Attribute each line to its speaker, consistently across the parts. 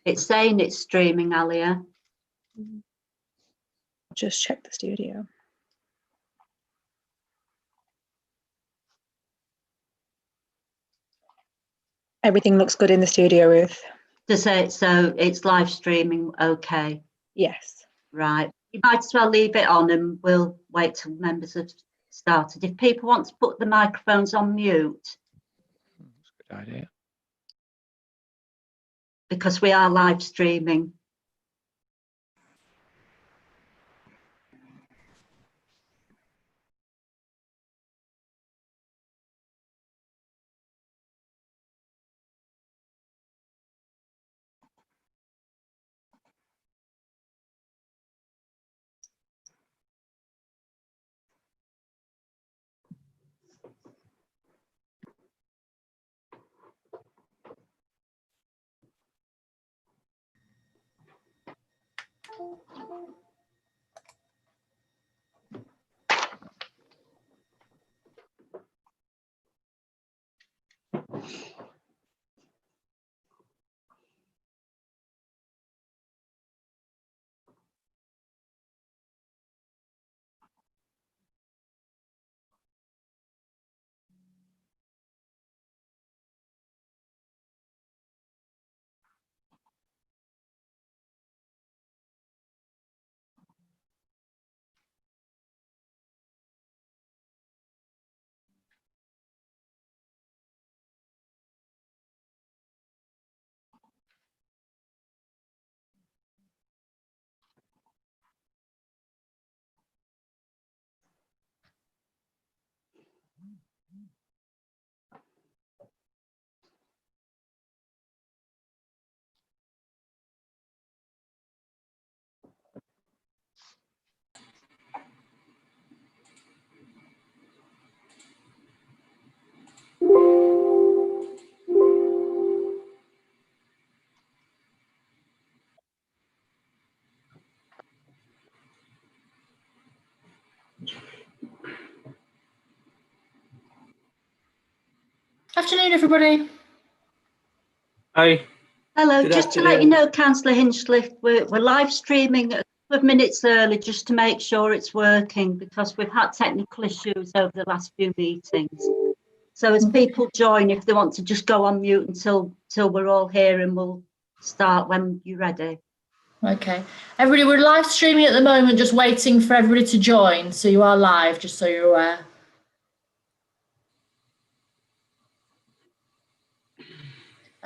Speaker 1: It's saying it's streaming, Alia.
Speaker 2: Just check the studio. Everything looks good in the studio, Ruth.
Speaker 1: Does it? So it's live streaming, okay.
Speaker 2: Yes.
Speaker 1: Right. You might as well leave it on and we'll wait till members have started. If people want to put the microphones on mute.
Speaker 3: That's a good idea.
Speaker 1: Because we are live streaming.
Speaker 4: Afternoon, everybody.
Speaker 5: Hi.
Speaker 1: Hello,
Speaker 5: Good
Speaker 1: just to let you
Speaker 5: afternoon.
Speaker 1: know, Councillor Hinchliffe, we're live streaming a couple of minutes early just to make sure it's working because we've had technical issues over the last few meetings. So as people join, if they want to just go on mute until we're all here and we'll start when you're ready.
Speaker 4: Okay. Everybody, we're live streaming at the moment, just waiting for everybody to join. So you are live, just so you're aware.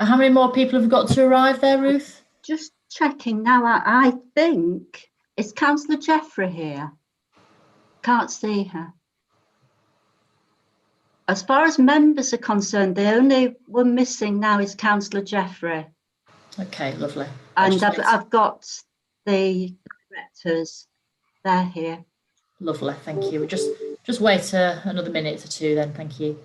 Speaker 4: How many more people have got to arrive there, Ruth?
Speaker 1: Just checking now, I think, is Councillor Jeffrey here? Can't see her. As far as members are concerned, the only one missing now is Councillor Jeffrey.
Speaker 4: Okay, lovely.
Speaker 1: And I've got the directors, they're here.
Speaker 4: Lovely, thank you. Just wait another minute or two then, thank you.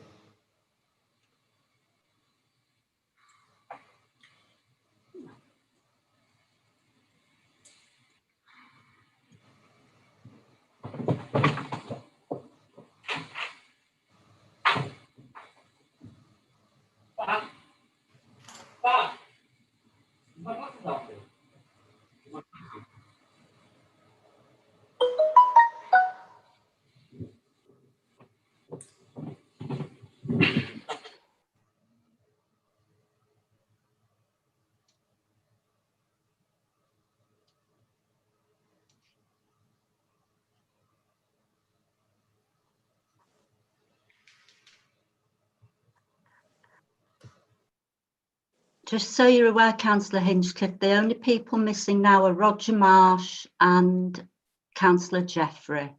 Speaker 1: Just so you're aware, Councillor Hinchcliffe, the only people missing now are Roger Marsh and Councillor Jeffrey.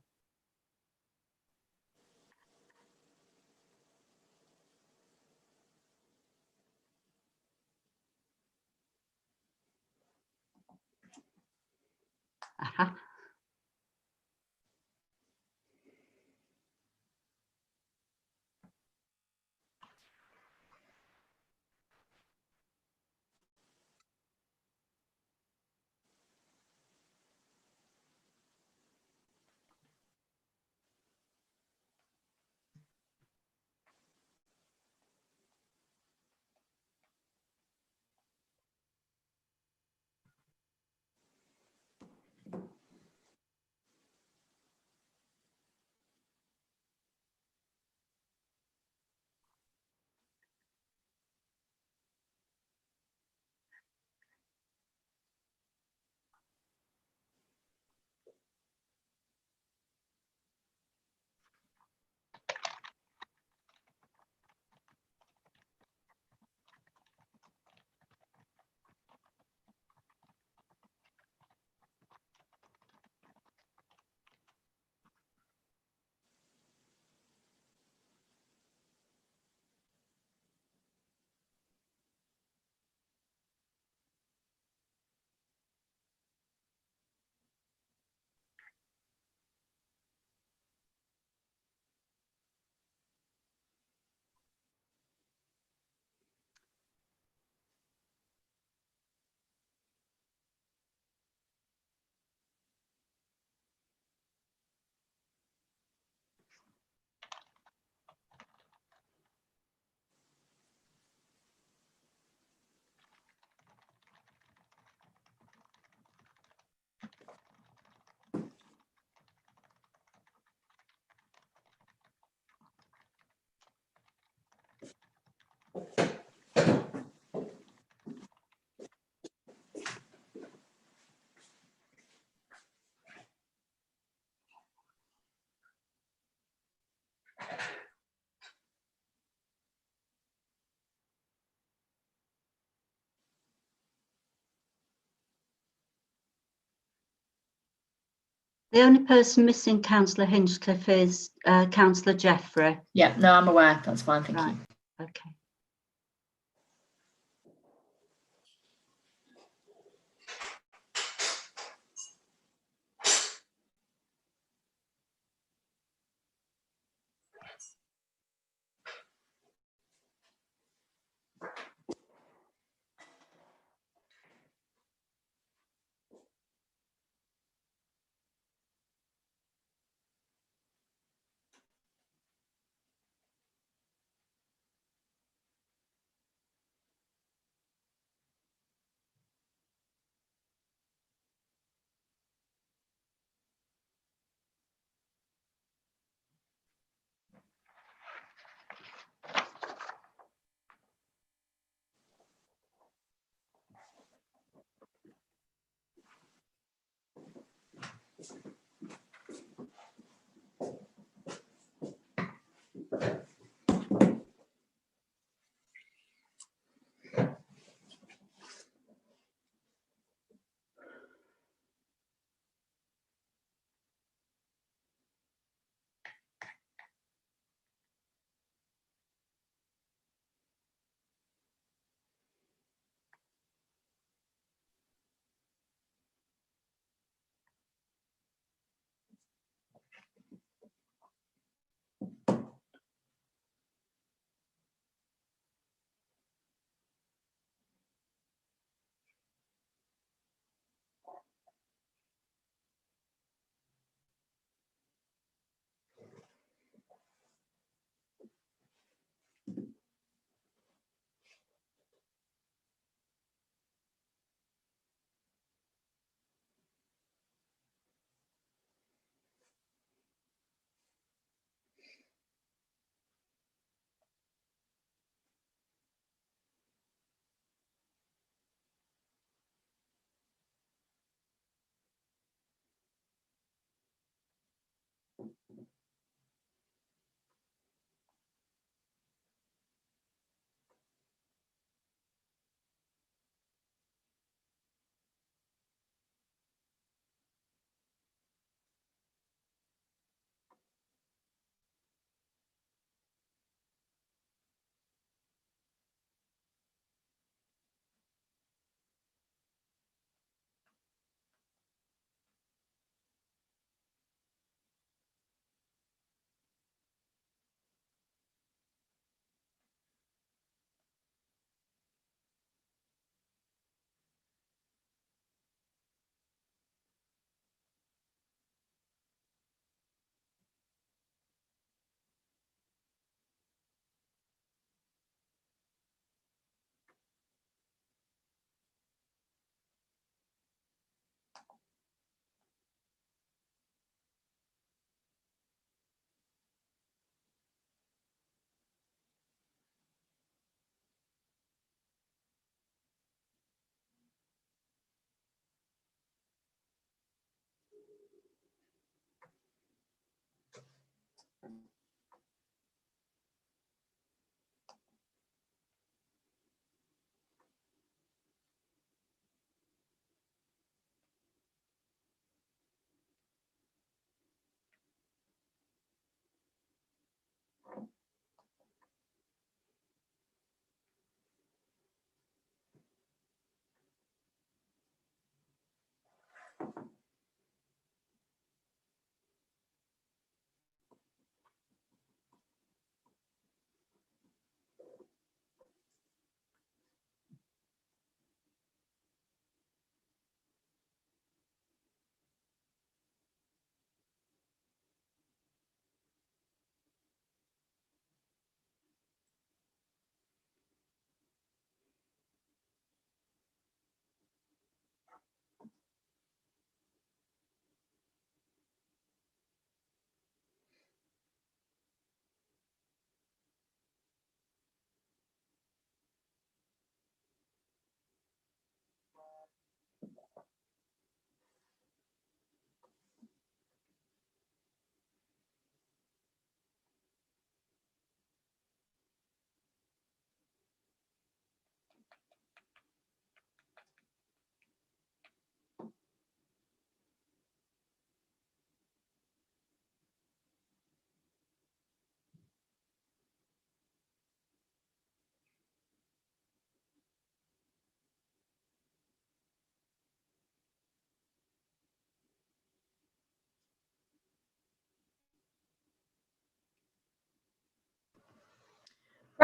Speaker 1: Aha. The only person missing Councillor Hinchcliffe is Councillor Jeffrey.
Speaker 4: Yeah, no, I'm aware. That's fine. Thank
Speaker 1: Right.
Speaker 4: you.
Speaker 1: Okay.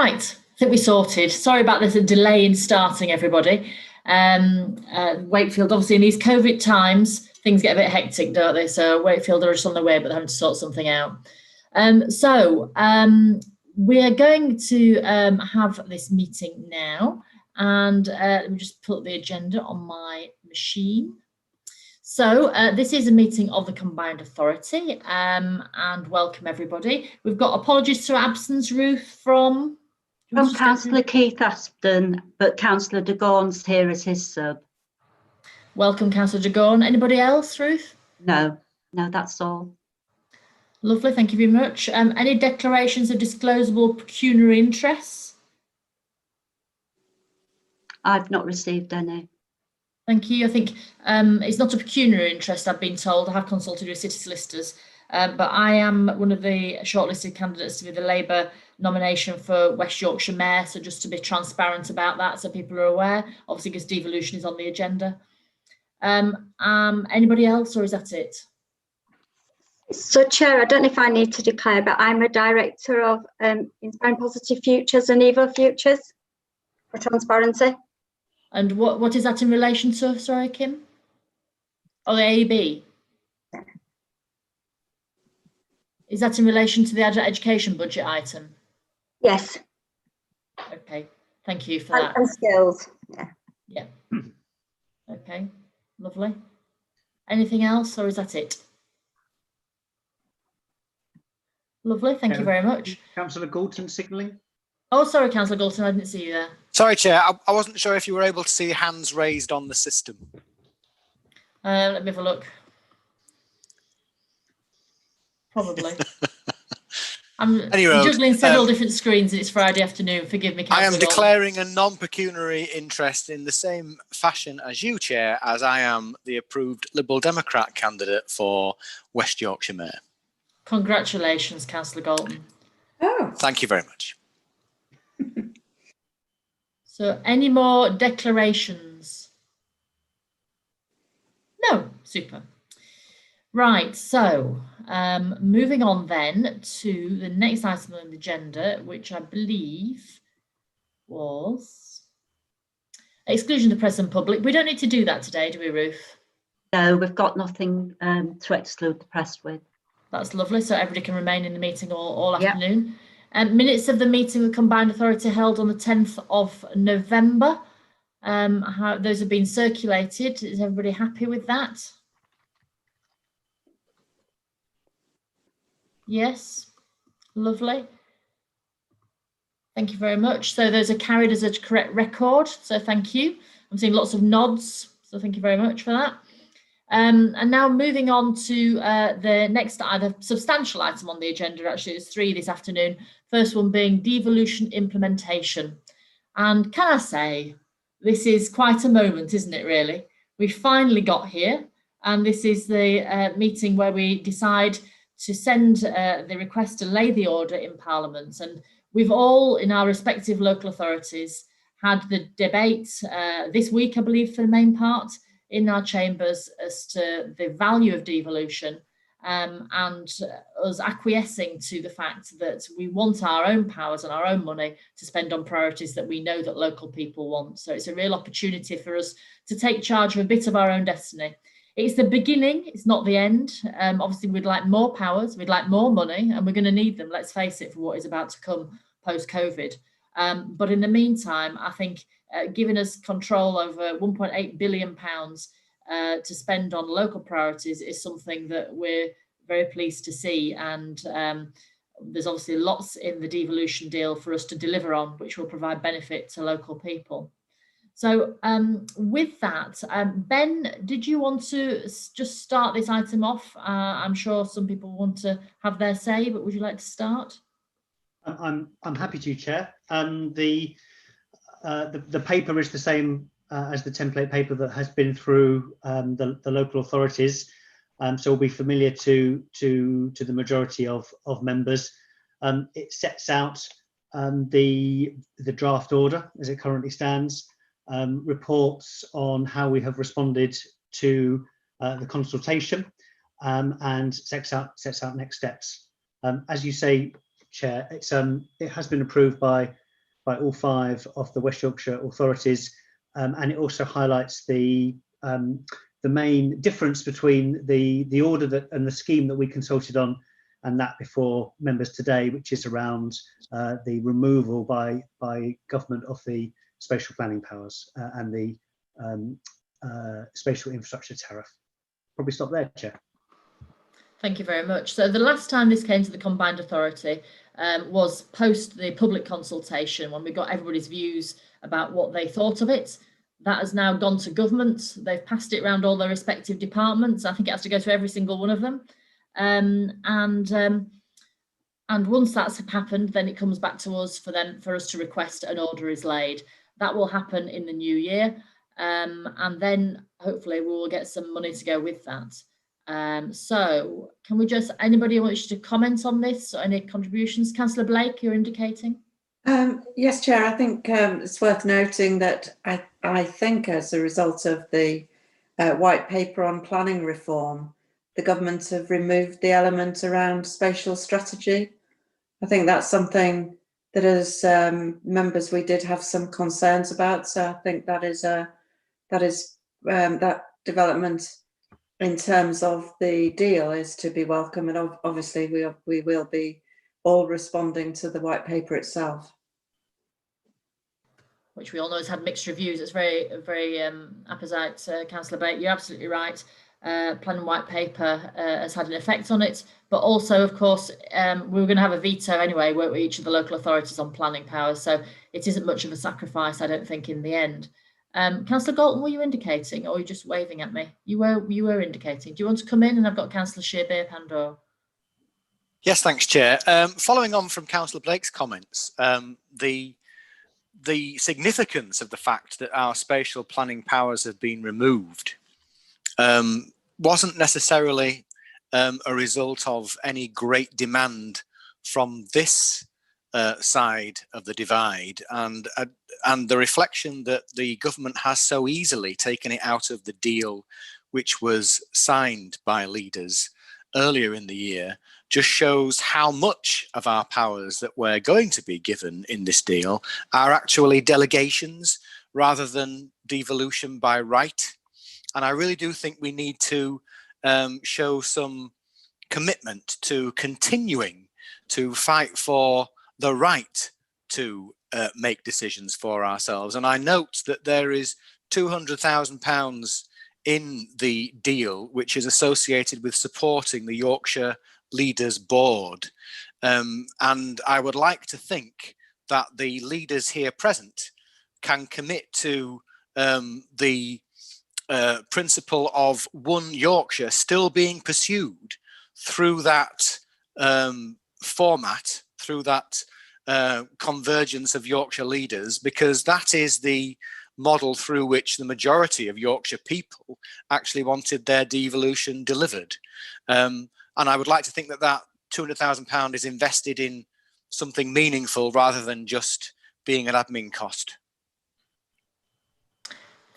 Speaker 4: Right, I think we sorted. Sorry about this delay in starting, everybody. Wakefield, obviously in these COVID times, things get a bit hectic, don't they? So Wakefield are just on their way, but they're having to sort something out. We are going to have this meeting now, and let me just pull up the agenda on my machine. So this is a meeting of the Combined Authority, and welcome everybody. We've got apologies to absence, Ruth, from
Speaker 1: Councillor Keith Aston, but Councillor de Gaugne's here as his sub.
Speaker 4: Welcome, Councillor de Gaugne. Anybody else, Ruth?
Speaker 1: No, that's all.
Speaker 4: Lovely, thank you very much. Any declarations of disclosable pecuniary interests?
Speaker 1: I've not received any.
Speaker 4: Thank you. I think it's not a pecuniary interest, I've been told. I have consulted with city solicitors, but I am one of the shortlisted candidates to be the Labour nomination for West Yorkshire Mayor. So just to be transparent about that, so people are aware, obviously because devolution is on the agenda. Anybody else, or is that it?
Speaker 6: So, Chair, I don't know if I need to declare, but I'm a director of Inspiring Positive Futures and Evo Futures for transparency.
Speaker 4: And what is that in relation to? Sorry, Kim? Oh, the AEB.
Speaker 6: Yeah.
Speaker 4: Is that in relation to the adult education budget item?
Speaker 6: Yes.
Speaker 4: Okay, thank you for that.
Speaker 6: And skills.
Speaker 4: Yeah. Okay, lovely. Anything else, or is that it? Lovely, thank you very much.
Speaker 7: Councillor Galton signalling.
Speaker 4: Oh, sorry, Councillor Galton, I didn't see you there.
Speaker 8: Sorry, Chair, I wasn't sure if you were able to see hands raised on the system.
Speaker 4: Let me have a look. Probably. I'm juggling several different screens and it's Friday afternoon. Forgive me, Councillor
Speaker 8: I am
Speaker 4: Galton.
Speaker 8: declaring a non-pecuniary interest in the same fashion as you, Chair, as I am the approved Liberal Democrat candidate for West Yorkshire Mayor.
Speaker 4: Congratulations, Councillor Galton.
Speaker 6: Oh.
Speaker 8: Thank you very much.
Speaker 4: So any more declarations? No, super. Right, so moving on then to the next item on the agenda, which I believe was exclusion of the press and public. We don't need to do that today, do we, Ruth?
Speaker 1: No, we've got nothing to exclude the press with.
Speaker 4: That's lovely, so everybody can remain in the meeting all afternoon. Minutes of the meeting of Combined Authority held on the 10th of November. Those have been circulated. Is everybody happy with that? Yes, lovely. Thank you very much. So those are carried as a correct record. So thank you. I'm seeing lots of nods. So thank you very much for that. And now moving on to the next either substantial item on the agenda. Actually, there's three this afternoon. First one being devolution implementation. And can I say, this is quite a moment, isn't it, really? We finally got here. And this is the meeting where we decide to send the request to lay the order in Parliament. And we've all, in our respective local authorities, had the debate this week, I believe, for the main part, in our chambers as to the value of devolution and us acquiescing to the fact that we want our own powers and our own money to spend on priorities that we know that local people want. So it's a real opportunity for us to take charge of a bit of our own destiny. It's the beginning, it's not the end. Obviously, we'd like more powers, we'd like more money, and we're going to need them, let's face it, for what is about to come post-COVID. But in the meantime, I think giving us control over £1.8 billion to spend on local priorities is something that we're very pleased to see. And there's obviously lots in the devolution deal for us to deliver on, which will provide benefit to local people. So with that, Ben, did you want to just start this item off? I'm sure some people want to have their say, but would you like to start?
Speaker 7: I'm happy to, Chair. The paper is the same as the template paper that has been through the local authorities, so will be familiar to the majority of members. It sets out the draft order as it currently stands, reports on how we have responded to the consultation, and sets out next steps. As you say, Chair, it has been approved by by all 5 of the West Yorkshire authorities, and it also highlights the main difference between the order and the scheme that we consulted on and that before members today, which is around the removal by government of the spatial planning powers and the spatial infrastructure tariff. Probably stop there, Chair.
Speaker 4: Thank you very much. So the last time this came to the Combined Authority was post the public consultation, when we got everybody's views about what they thought of it. That has now gone to government. They've passed it around all their respective departments. I think it has to go to every single one of them. And once that's happened, then it comes back to us for us to request an order is laid. That will happen in the new year. And then hopefully we will get some money to go with that. So can we just, anybody wish to comment on this or any contributions? Councillor Blake, you're indicating.
Speaker 9: Yes, Chair, I think it's worth noting that I think as a result of the white paper on planning reform, the government have removed the element around spatial strategy. I think that's something that as members we did have some concerns about. So I think that development in terms of the deal is to be welcome, and obviously we will be all responding to the white paper itself,
Speaker 4: which we all know has had mixed reviews. It's very apposite, Councillor Blake. You're absolutely right. Planning white paper has had an effect on it, but also, of course, we were going to have a veto anyway, weren't we, each of the local authorities on planning powers. So it isn't much of a sacrifice, I don't think, in the end. Councillor Galton, were you indicating, or were you just waving at me? You were indicating. Do you want to come in? And I've got Councillor Shearbeer Pandore.
Speaker 8: Yes, thanks, Chair. Following on from Councillor Blake's comments, the significance of the fact that our spatial planning powers have been removed wasn't necessarily a result of any great demand from this side of the divide, and the reflection that the government has so easily taken it out of the deal which was signed by leaders earlier in the year just shows how much of our powers that we're going to be given in this deal are actually delegations rather than devolution by right. And I really do think we need to show some commitment to continuing to fight for the right to make decisions for ourselves. And I note that there is £200,000 in the deal which is associated with supporting the Yorkshire Leaders Board. And I would like to think that the leaders here present can commit to the principle of one Yorkshire still being pursued through that format, through that convergence of Yorkshire leaders, because that is the model through which the majority of Yorkshire people actually wanted their devolution delivered. And I would like to think that that £200,000 is invested in something meaningful rather than just being an admin cost.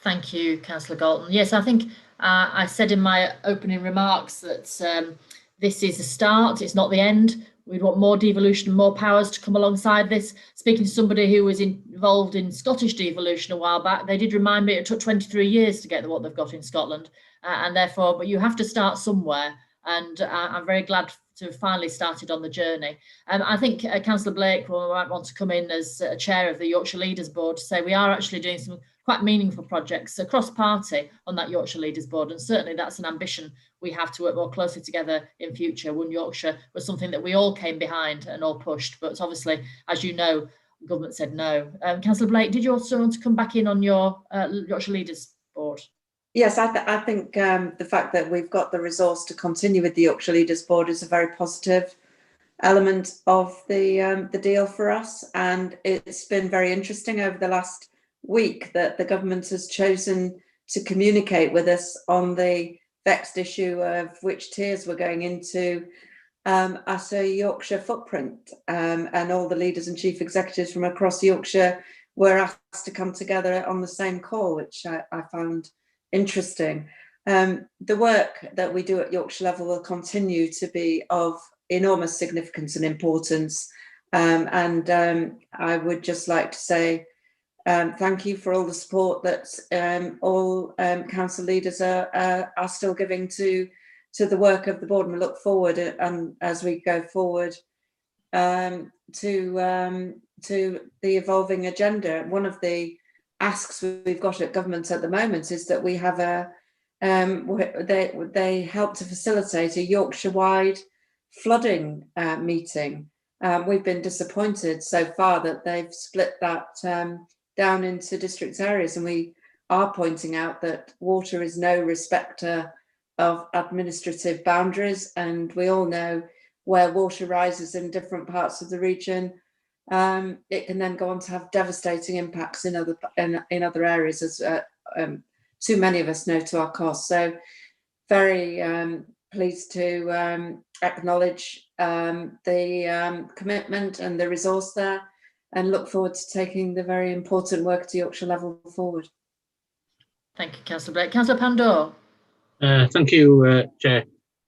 Speaker 4: Thank you, Councillor Galton. Yes, I think I said in my opening remarks that this is a start, it's not the end. We'd want more devolution and more powers to come alongside this. Speaking to somebody who was involved in Scottish devolution a while back, they did remind me it took 23 years to get what they've got in Scotland. And therefore, but you have to start somewhere. And I'm very glad to have finally started on the journey. I think Councillor Blake might want to come in as chair of the Yorkshire Leaders Board to say we are actually doing some quite meaningful projects across party on that Yorkshire Leaders Board, and certainly that's an ambition we have to work more closely together in future. One Yorkshire was something that we all came behind and all pushed, but obviously, as you know, government said no. Councillor Blake, did you also want to come back in on your Yorkshire Leaders Board?
Speaker 9: Yes, I think the fact that we've got the resource to continue with the Yorkshire Leaders Board is a very positive element of the deal for us, and it's been very interesting over the last week that the government has chosen to communicate with us on the vexed issue of which tiers we're going into as a Yorkshire footprint, and all the leaders and chief executives from across Yorkshire were asked to come together on the same call, which I found interesting. The work that we do at Yorkshire level will continue to be of enormous significance and importance, I would just like to say thank you for all the support that all council leaders are still giving to the work of the board, and we look forward as we go forward to the evolving agenda. One of the asks we've got at government at the moment is that we have they help to facilitate a Yorkshire-wide flooding meeting. We've been disappointed so far that they've split that down into district areas, and we are pointing out that water is no respecter of administrative boundaries, and we all know where water rises in different parts of the region, it can then go on to have devastating impacts in other areas, as too many of us know to our cost. So very pleased to acknowledge the commitment and the resource there, and look forward to taking the very important work at Yorkshire level forward.
Speaker 4: Thank you, Councillor Blake. Councillor Pandor.
Speaker 5: Thank you, Chair.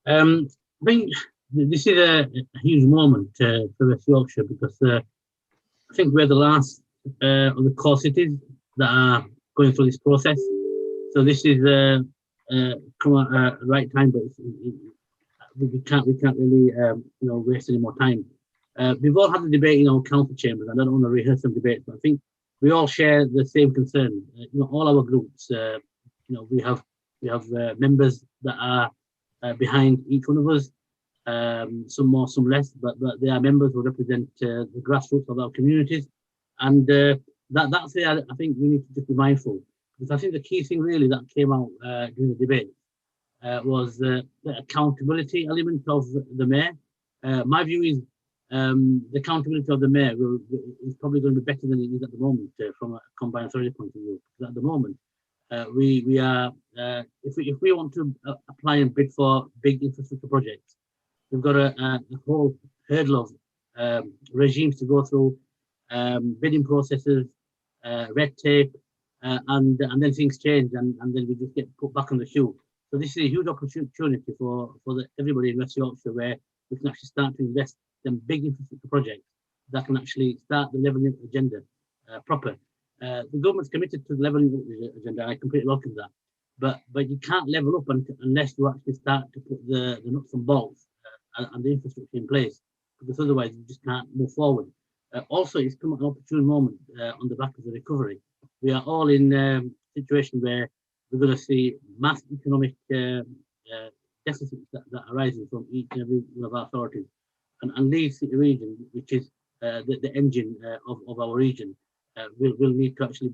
Speaker 5: I think this is a huge moment for West Yorkshire, because I think we're the last of the core cities that are going through this process. So this is come at the right time, but we can't really waste any more time. We've all had the debate in our council chambers, and I don't want to rehearse some debates, but I think we all share the same concern. All our groups, we have members that are behind each one of us, some more, some less, but they are members who represent the grassroots of our communities, and that's the, I think we need to just be mindful, because I think the key thing really that came out during the debate was the accountability element of the mayor. My view is the accountability of the mayor is probably going to be better than it is at the moment from a combined authority point of view. Because at the moment, we are if we want to apply and bid for big infrastructure projects, we've got a whole hurdle of regimes to go through, bidding processes, red tape, and then things change, and then we just get put back on the queue. So this is a huge opportunity for everybody in West Yorkshire, where we can actually start to invest in big infrastructure projects that can actually start the levelling agenda proper. The government's committed to the levelling agenda, and I completely welcome that. But you can't level up unless you actually start to put the nuts and bolts and the infrastructure in place, because otherwise you just can't move forward. Also, it's come at an opportune moment on the back of the recovery. We are all in a situation where we're going to see mass economic deficits that are arising from each and every one of our authorities. And Leeds City region, which is the engine of our region, will need to actually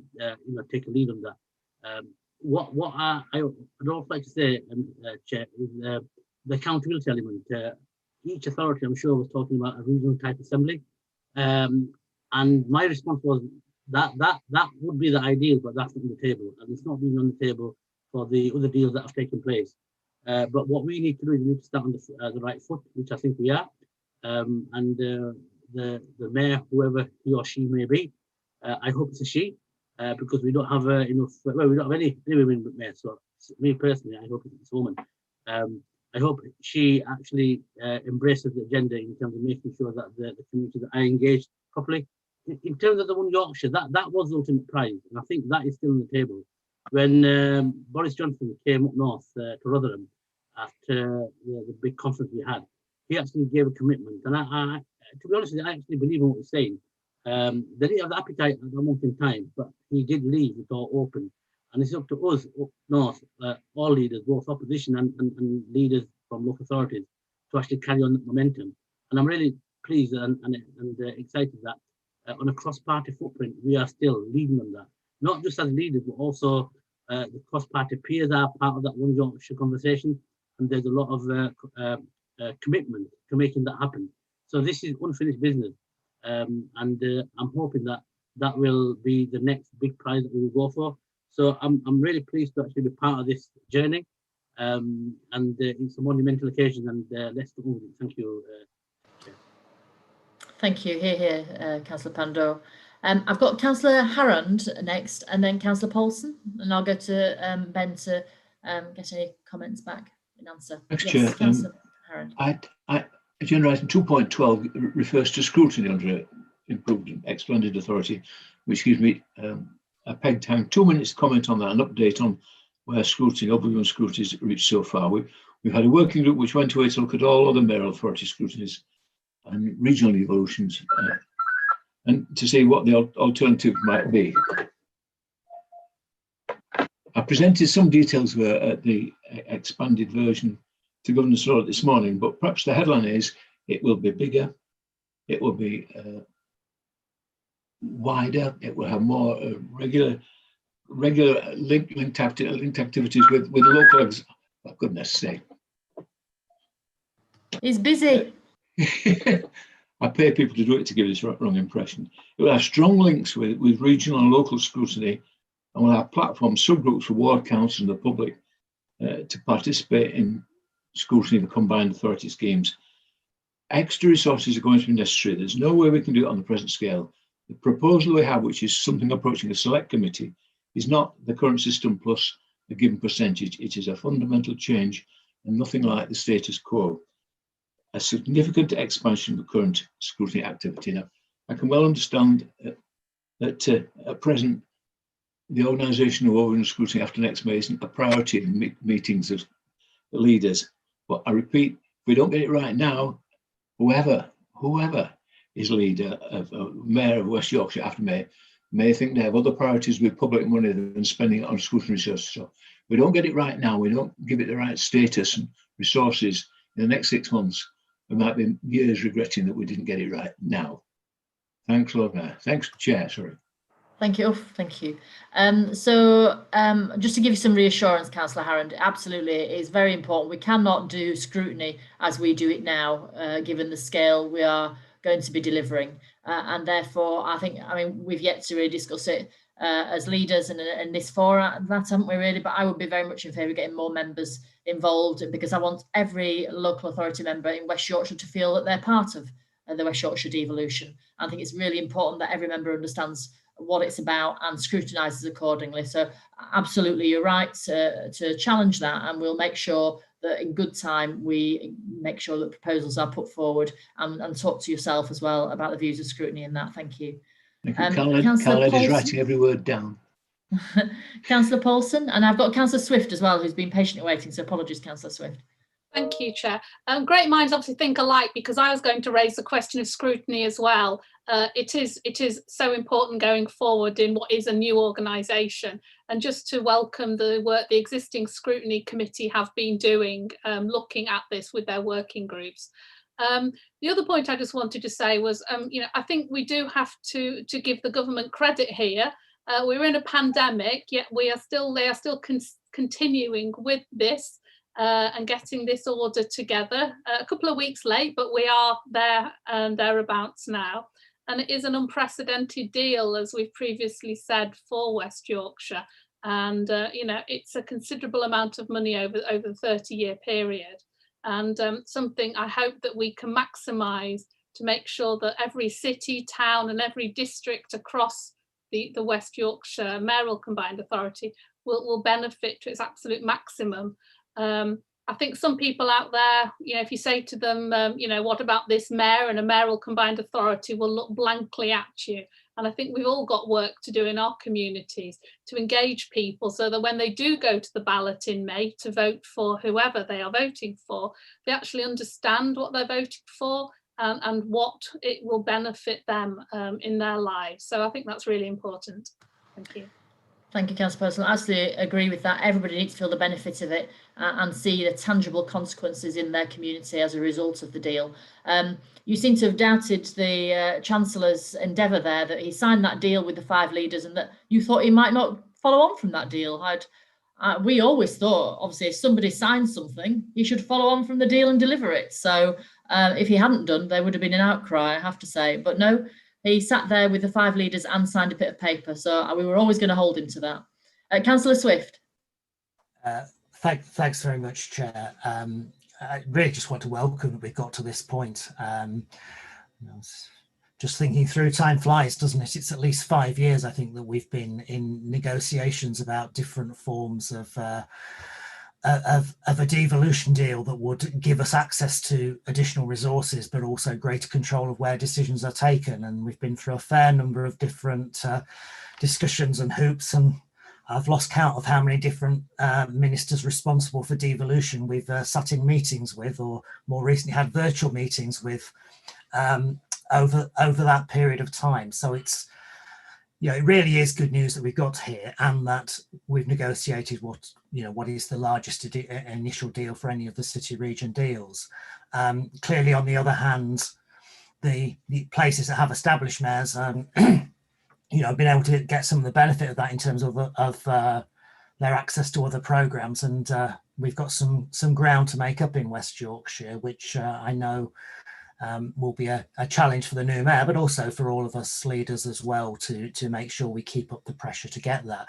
Speaker 5: take a lead on that. What I'd also like to say, Chair, is the accountability element. Each authority, I'm sure, was talking about a regional type assembly, and my response was that would be the ideal, but that's not on the table, and it's not being on the table for the other deals that have taken place. But what we need to do is we need to start on the right foot, which I think we are, and the mayor, whoever he or she may be, I hope it's a she, because we don't have enough. Well, we don't have any women but mayor. So me personally, I hope it's a woman. I hope she actually embraces the agenda in terms of making sure that the communities are engaged properly. In terms of the one Yorkshire, that was the ultimate prize, and I think that is still on the table. When Boris Johnson came up north to Rotherham after the big conference we had, he actually gave a commitment, and I to be honest with you, I actually believe in what he's saying. They didn't have the appetite at that moment in time, but he did leave the door open, and it's up to us up north, all leaders, both opposition and leaders from local authorities, to actually carry on that momentum. And I'm really pleased and excited that on a cross-party footprint, we are still leading on that. Not just as leaders, but also the cross-party peers are part of that One Yorkshire conversation, and there's a lot of commitment to making that happen. So this is unfinished business, and I'm hoping that will be the next big prize that we will go for. So I'm really pleased to actually be part of this journey, and it's a monumental occasion, and let's go with it. Thank you.
Speaker 4: Thank you. Here, Councillor Pandor. I've got Councillor Harrand next, and then Councillor Paulson, and I'll go to Ben to get any comments back in answer.
Speaker 3: Thanks,
Speaker 4: Yes,
Speaker 3: Chair.
Speaker 4: Councillor Harrand.
Speaker 10: agenda item 2.12 refers to scrutiny under improved expanded authority, which gives me a peg time 2 minutes to comment on that, an update on where scrutiny, overview scrutiny has reached so far. We've had a working group which went away to look at all other mayoral authority scrutinies and regional evolutions and to see what the alternative might be. I presented some details at the expanded version to Governance Road this morning, but perhaps the headline is it will be bigger, it will be wider, it will have more regular linked activities with local. For goodness sake.
Speaker 4: He's busy.
Speaker 10: I pay people to do it to give this wrong impression. It will have strong links with regional and local scrutiny, and will have platforms, subgroups for ward councils and the public to participate in scrutiny of the combined authority schemes. Extra resources are going to be necessary. There's no way we can do it on the present scale. The proposal we have, which is something approaching a select committee, is not the current system plus a given percentage. It is a fundamental change and nothing like the status quo. A significant expansion of the current scrutiny activity. Now, I can well understand that at present, the organisation of overall scrutiny after next May isn't a priority in meetings of the leaders. But I repeat, if we don't get it right now, whoever is leader of Mayor of West Yorkshire after may think they have other priorities with public money than spending it on scrutiny resources. So if we don't get it right now, we don't give it the right status and resources in the next 6 months, we might be years regretting that we didn't get it right now. Thanks, Lord Mayor. Thanks, Chair, sorry.
Speaker 4: Thank you. Thank you. Just to give you some reassurance, Councillor Harrand, absolutely, it is very important. We cannot do scrutiny as we do it now, given the scale we are going to be delivering. And therefore, I mean, we've yet to really discuss it as leaders and this forum, that haven't we really, but I would be very much in favour of getting more members involved, because I want every local authority member in West Yorkshire to feel that they're part of the West Yorkshire devolution. I think it's really important that every member understands what it's about and scrutinises accordingly. So absolutely, you're right to challenge that, and we'll make sure that in good time we make sure that proposals are put forward and talk to yourself as well about the views of scrutiny in that. Thank you.
Speaker 10: Khaled is writing every word down.
Speaker 4: Councillor Paulson, and I've got Councillor Swift as well, who's been patiently waiting, so apologies, Councillor Swift.
Speaker 11: Thank you, Chair. Great minds obviously think alike, because I was going to raise the question of scrutiny as well. It is so important going forward in what is a new organisation, and just to welcome the work the existing scrutiny committee have been doing, looking at this with their working groups. The other point I just wanted to say was, I think we do have to give the government credit here. We're in a pandemic, yet they are still continuing with this. And getting this order together, a couple of weeks late, but we are there and thereabouts now. And it is an unprecedented deal, as we've previously said, for West Yorkshire. And, it's a considerable amount of money over the 30-year period. And something I hope that we can maximise to make sure that every city, town and every district across the West Yorkshire Mayoral Combined Authority will benefit to its absolute maximum. I think some people out there, if you say to them, what about this mayor and a mayoral combined authority, will look blankly at you. And I think we've all got work to do in our communities to engage people so that when they do go to the ballot in May to vote for whoever they are voting for, they actually understand what they're voting for and what it will benefit them in their lives. So I think that's really important. Thank you.
Speaker 4: Thank you, Councillor Purcell. I absolutely agree with that. Everybody needs to feel the benefit of it and see the tangible consequences in their community as a result of the deal. You seem to have doubted the Chancellor's endeavour there, that he signed that deal with the 5 leaders and that you thought he might not follow on from that deal. We always thought, obviously, if somebody signs something, he should follow on from the deal and deliver it. So if he hadn't done, there would have been an outcry, I have to say. But no, he sat there with the 5 leaders and signed a bit of paper. So we were always going to hold him to that. Councillor Swift.
Speaker 12: Thanks very much, Chair. I really just want to welcome that we've got to this point. Just thinking through, time flies, doesn't it? It's at least 5 years, I think, that we've been in negotiations about different forms of a devolution deal that would give us access to additional resources, but also greater control of where decisions are taken. And we've been through a fair number of different discussions and hoops, and I've lost count of how many different ministers responsible for devolution we've sat in meetings with, or more recently had virtual meetings with over that period of time. So it's, it really is good news that we've got here, and that we've negotiated what is the largest initial deal for any of the city region deals. Clearly, on the other hand, the places that have established mayors, been able to get some of the benefit of that in terms of their access to other programmes, and we've got some ground to make up in West Yorkshire, which I know will be a challenge for the new mayor, but also for all of us leaders as well, to make sure we keep up the pressure to get that.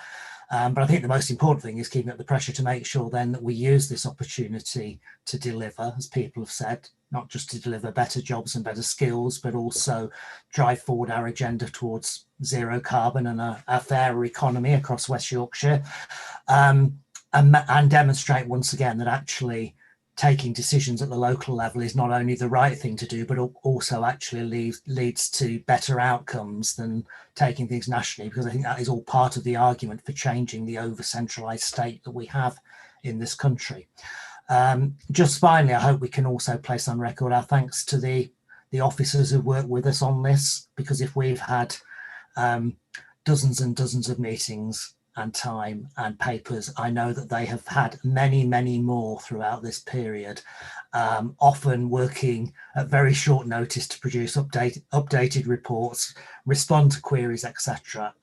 Speaker 12: But I think the most important thing is keeping up the pressure to make sure then that we use this opportunity to deliver, as people have said, not just to deliver better jobs and better skills, but also drive forward our agenda towards zero carbon and a fairer economy across West Yorkshire, and demonstrate once again that actually taking decisions at the local level is not only the right thing to do, but also actually leads to better outcomes than taking things nationally, because I think that is all part of the argument for changing the over-centralised state that we have in this country. Just finally, I hope we can also place on record our thanks to the officers who work with us on this, because if we've had dozens and dozens of meetings and time and papers, I know that they have had many, many more throughout this period, often working at very short notice to produce updated reports, respond to queries, etc.,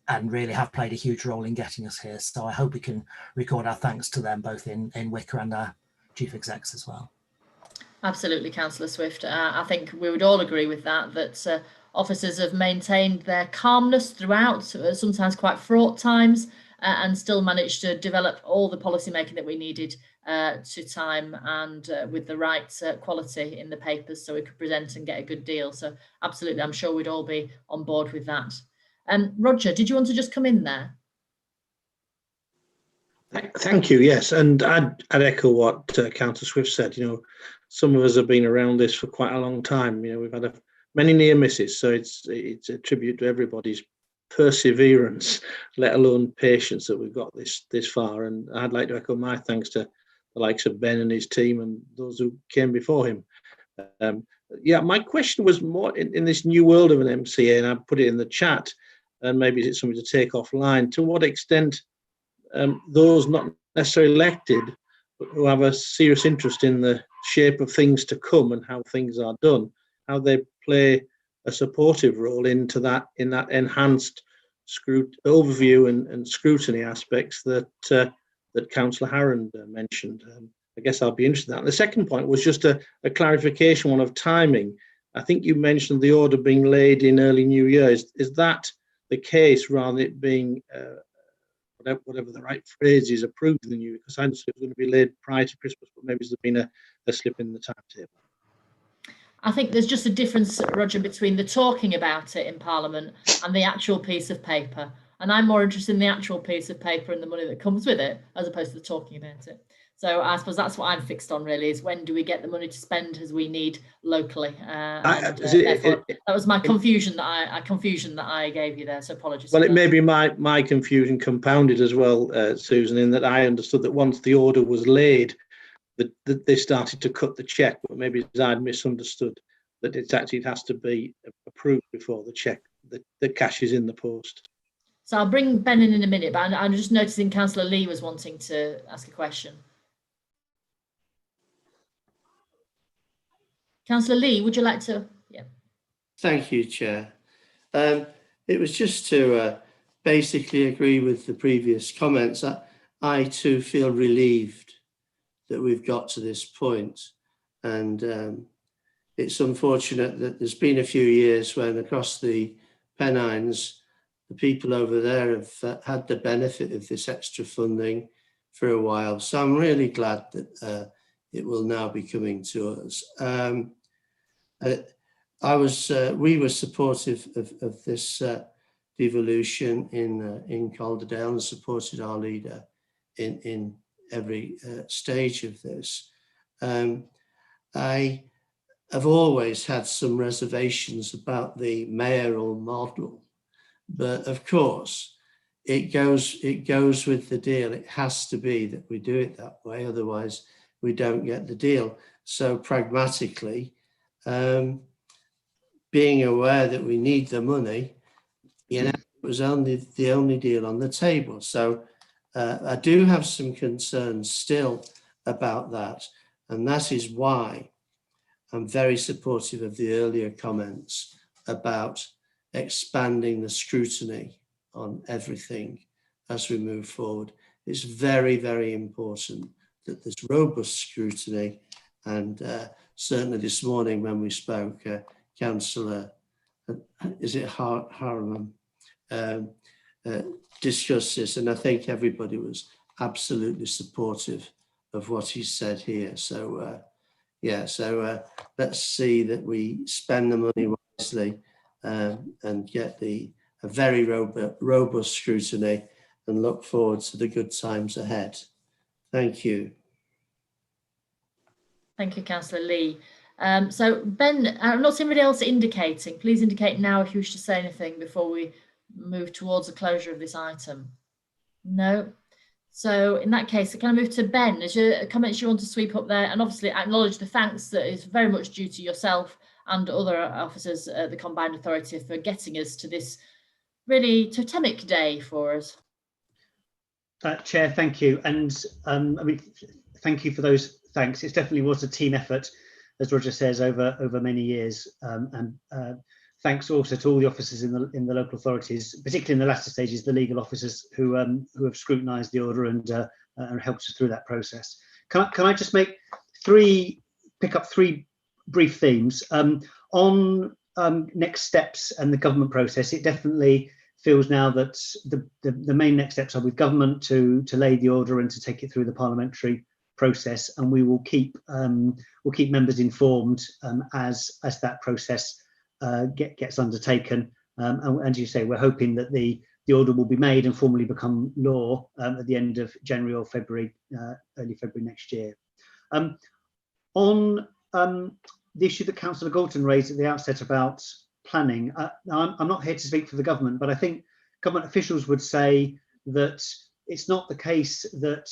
Speaker 12: and really have played a huge role in getting us here. So I hope we can record our thanks to them, both in WYCA and our chief execs as well.
Speaker 4: Absolutely, Councillor Swift. I think we would all agree with that officers have maintained their calmness throughout, sometimes quite fraught times, and still managed to develop all the policy making that we needed to time, and with the right quality in the papers, so we could present and get a good deal. So absolutely, I'm sure we'd all be on board with that. Roger, did you want to just come in there?
Speaker 13: Thank you. Yes, and I'd echo what Councillor Swift said. Some of us have been around this for quite a long time. We've had many near misses, so it's a tribute to everybody's perseverance, let alone patience, that we've got this far. And I'd like to echo my thanks to the likes of Ben and his team and those who came before him. Yeah, my question was more in this new world of an MCA, and I put it in the chat, and maybe it's something to take offline. To what extent those not necessarily elected, but who have a serious interest in the shape of things to come and how things are done, how they play a supportive role in that enhanced overview and scrutiny aspects that Councillor Harron mentioned. I guess I'll be interested in that. And the second point was just a clarification, one of timing. I think you mentioned the order being laid in early New Year. Is that the case, rather than it being whatever the right phrase is, approved in the new year? Because I understood it was going to be laid prior to Christmas, but maybe there's been a slip in the timetable.
Speaker 4: I think there's just a difference, Roger, between the talking about it in Parliament and the actual piece of paper. And I'm more interested in the actual piece of paper and the money that comes with it, as opposed to the talking about it. So I suppose that's what I'm fixed on, really, is when do we get the money to spend as we need locally? Therefore, that was my confusion that I gave you there. So apologies.
Speaker 13: Well, it may be my confusion compounded as well, Susan, in that I understood that once the order was laid, that they started to cut the cheque, but maybe I'd misunderstood that it has to be approved before the cash is in the post.
Speaker 4: So I'll bring Ben in a minute, but I'm just noticing Councillor Lee was wanting to ask a question. Councillor Lee, would you like to? Yeah.
Speaker 14: Thank you, Chair. It was just to basically agree with the previous comments. I too feel relieved that we've got to this point, and it's unfortunate that there's been a few years when across the Pennines the people over there have had the benefit of this extra funding for a while. So I'm really glad that it will now be coming to us. We were supportive of this devolution in Calderdale, and supported our leader in stage of this. I have always had some reservations about the mayoral model, but of course it goes with the deal. It has to be that we do it that way, otherwise we don't get the deal. So pragmatically, being aware that we need the money, it was only the only deal on the table. So I do have some concerns still about that, and that is why I'm very supportive of the earlier comments about expanding the scrutiny on everything as we move forward. It's very, very important that there's robust scrutiny, and certainly this morning when we spoke, Councillor, is it Harriman, discussed this, and I think everybody was absolutely supportive of what he said here. So let's see that we spend the money wisely and get a very robust scrutiny, and look forward to the good times ahead. Thank you.
Speaker 4: Thank you, Councillor Lee. So Ben, I'm not seeing anybody else indicating. Please indicate now if you wish to say anything before we move towards the closure of this item. No. So in that case, can I move to Ben? Is there comments you want to sweep up there? And obviously acknowledge the thanks that is very much due to yourself and other officers at the Combined Authority for getting us to this really totemic day for us.
Speaker 7: Chair, thank you. And I mean, thank you for those thanks. It definitely was a team effort, as Roger says, over many years. Thanks also to all the officers in the local authorities, particularly in the latter stages, the legal officers who have scrutinised the order and helped us through that process. Can I just pick up three brief themes on next steps and the government process? It definitely feels now that the main next steps are with government to lay the order and to take it through the parliamentary process, and we will keep members informed as that process gets undertaken. And as you say, we're hoping that the order will be made and formally become law at the end of January or February, early February next year. On the issue that Councillor Galton raised at the outset about planning, I'm not here to speak for the government, but I think government officials would say that it's not the case that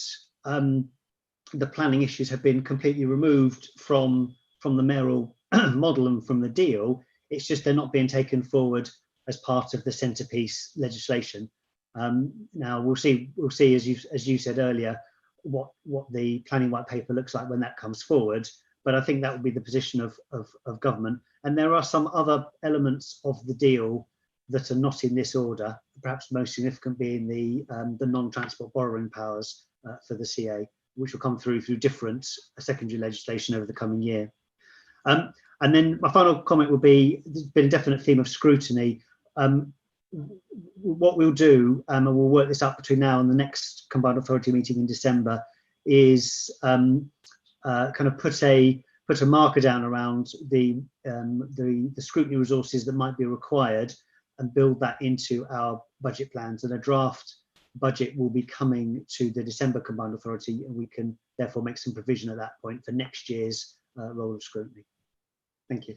Speaker 7: the planning issues have been completely removed from the mayoral model and from the deal. It's just they're not being taken forward as part of the centrepiece legislation. Now we'll see as you said earlier what the planning white paper looks like when that comes forward. But I think that would be the position of government. And there are some other elements of the deal that are not in this order, perhaps most significant being the non-transport borrowing powers for the CA, which will come through different secondary legislation over the coming year. And then my final comment would be, there's been a definite theme of scrutiny. What we'll do, and we'll work this out between now and the next Combined Authority meeting in December, is kind of put a marker down around the scrutiny resources that might be required and build that into our budget plans. And a draft budget will be coming to the December Combined Authority, and we can therefore make some provision at that point for next year's role of scrutiny. Thank you.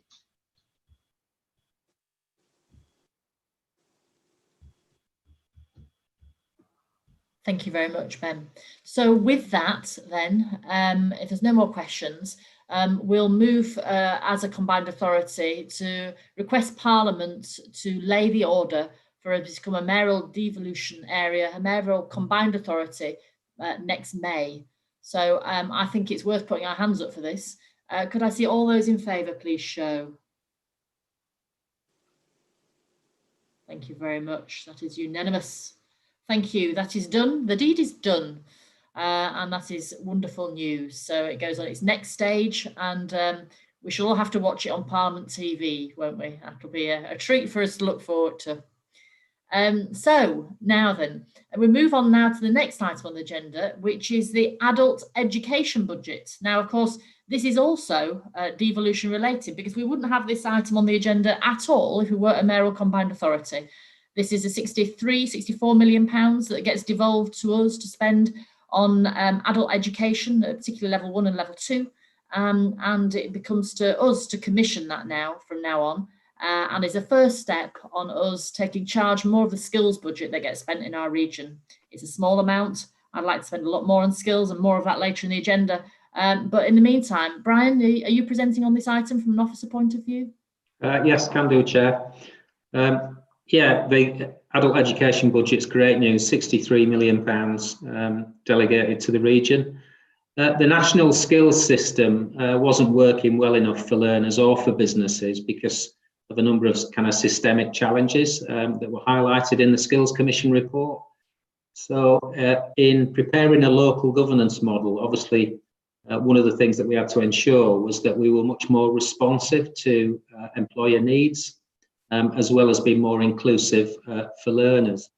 Speaker 4: Thank you very much, Ben. So with that, then, if there's no more questions, we'll move as a Combined Authority to request Parliament to lay the order for it to become a mayoral devolution area, a mayoral Combined Authority next May. So I think it's worth putting our hands up for this. Could I see all those in favour, please show? Thank you very much. That is unanimous. Thank you. That is done. The deed is done. And that is wonderful news. So it goes on its next stage, and we shall all have to watch it on Parliament TV, won't we? That'll be a treat for us to look forward to. So now then, we move on now to the next item on the agenda, which is the adult education budget. Now, of course, this is also devolution related, because we wouldn't have this item on the agenda at all if we were a mayoral combined authority. This is a 64 million pounds that gets devolved to us to spend on adult education, particularly level 1 and level 2. And it becomes to us to commission that now from now on, and is a first step on us taking charge more of the skills budget that gets spent in our region. It's a small amount. I'd like to spend a lot more on skills, and more of that later in the agenda. But in the meantime, Brian, are you presenting on this item from an officer point of view?
Speaker 15: Yes, can do, Chair. Yeah, the adult education budget's great news, £63 million delegated to the region. The national skills system wasn't working well enough for learners or for businesses because of a number of kind of systemic challenges that were highlighted in the Skills Commission report. So in preparing a local governance model, obviously, one of the things that we had to ensure was that we were much more responsive to employer needs, as well as being more inclusive for learners.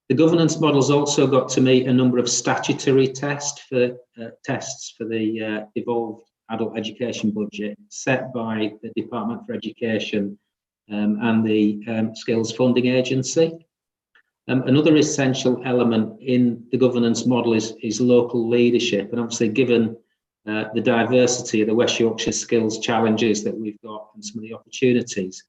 Speaker 15: The governance model's also got to meet a number of statutory tests for the devolved adult education budget set by the Department for Education and the Skills Funding Agency. Another essential element in the governance model is local leadership, and obviously given the diversity of the West Yorkshire skills challenges that we've got and some of the opportunities,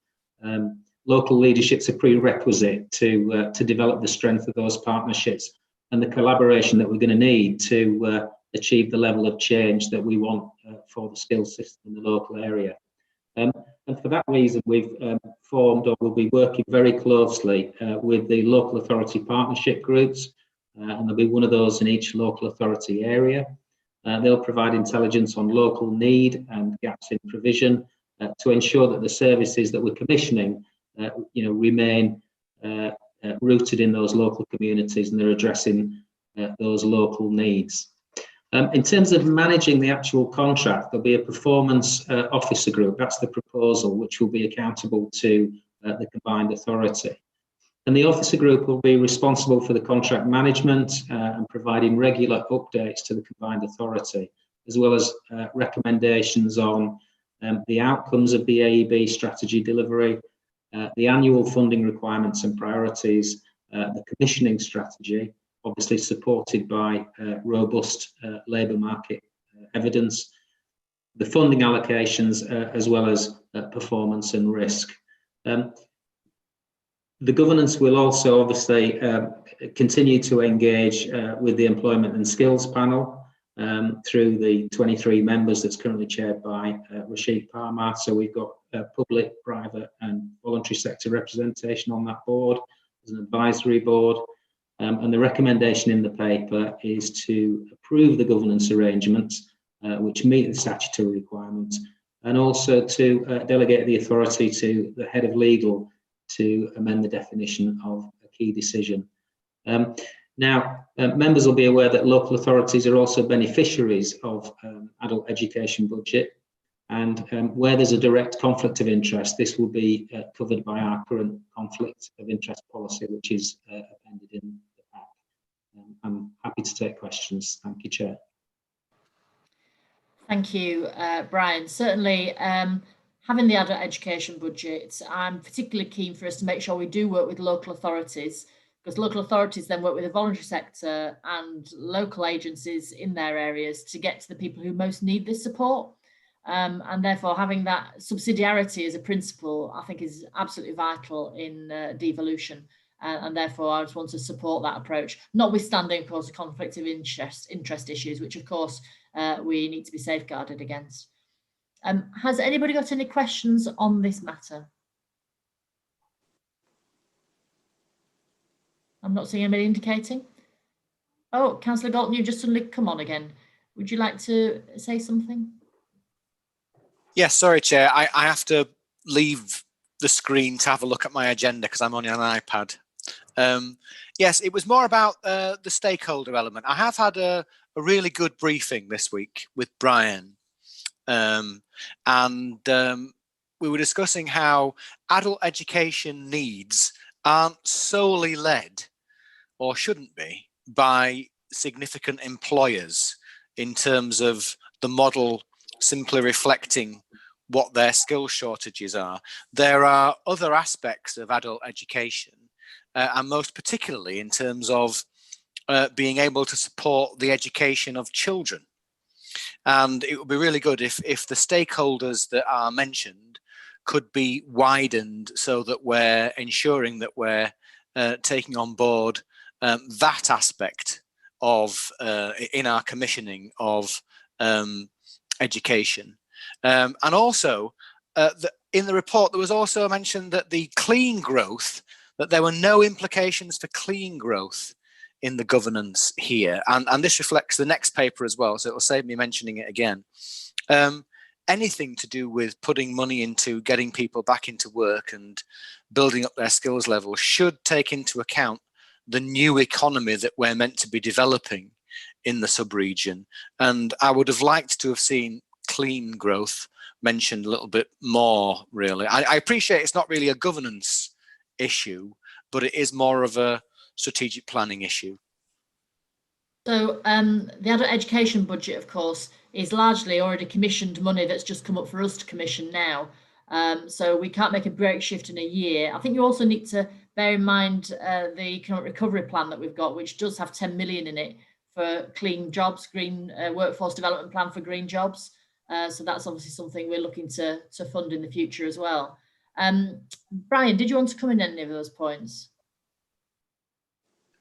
Speaker 15: local leadership's a prerequisite to develop the strength of those partnerships and the collaboration that we're going to need to achieve the level of change that we want for the skills system in the local area. And for that reason, we've formed, or will be working very closely with the local authority partnership groups, and there'll be one of those in each local authority area. They'll provide intelligence on local need and gaps in provision to ensure that the services that we're commissioning remain rooted in those local communities and they're addressing those local needs. In terms of managing the actual contract, there'll be a performance officer group. That's the proposal, which will be accountable to the combined authority. And the officer group will be responsible for the contract management and providing regular updates to the combined authority, as well as recommendations on the outcomes of the AEB strategy delivery, the annual funding requirements and priorities, the commissioning strategy, obviously supported by robust labour market evidence, the funding allocations, as well as performance and risk. The governance will also obviously continue to engage with the Employment and Skills Panel through the 23 members that's currently chaired by Rashid Parmar. So we've got public, private and voluntary sector representation on that board as an advisory board. And the recommendation in the paper is to approve the governance arrangements which meet the statutory requirements, and also to delegate the authority to the head of legal to amend the definition of a key decision. Now, members will be aware that local authorities are also beneficiaries of adult education budget, and where there's a direct conflict of interest, this will be covered by our current conflict of interest policy, which is appended in the pack. I'm happy to take questions. Thank you, Chair.
Speaker 4: Thank you, Brian. Certainly, having the adult education budget, I'm particularly keen for us to make sure we do work with local authorities, because local authorities then work with the voluntary sector and local agencies in their areas to get to the people who most need this support. And therefore, having that subsidiarity as a principle, I think, is absolutely vital in devolution. And therefore, I just want to support that approach, notwithstanding, of course, the conflict of interest issues, which, of course, we need to be safeguarded against. Has anybody got any questions on this matter? I'm not seeing anybody indicating. Oh, Councillor Galton, you've just suddenly come on again. Would you like to say something?
Speaker 8: Yes, sorry, Chair. I have to leave the screen to have a look at my agenda because I'm only on an iPad. Yes, it was more about the stakeholder element. I have had a really good briefing this week with Brian. And we were discussing how adult education needs aren't solely led, or shouldn't be, by significant employers in terms of the model simply reflecting what their skill shortages are. There are other aspects of adult education, and most particularly in terms of being able to support the education of children. And it would be really good if the stakeholders that are mentioned could be widened so that we're ensuring that we're taking on board that aspect of in our commissioning of education. And also in the report, there was also mentioned that the clean growth, that there were no implications for clean growth in the governance here. And this reflects the next paper as well, so it will save me mentioning it again. Anything to do with putting money into getting people back into work and building up their skills level should take into account the new economy that we're meant to be developing in the sub-region. And I would have liked to have seen clean growth mentioned a little bit more, really. I appreciate it's not really a governance issue, but it is more of a strategic planning issue.
Speaker 4: So the adult education budget, of course, is largely already commissioned money that's just come up for us to commission now. So we can't make a break shift in a year. I think you also need to bear in mind the economic recovery plan that we've got, which does have 10 million in it for clean jobs, green workforce development plan for green jobs. So that's obviously something we're looking to fund in the future as well. Brian, did you want to come in any of those points?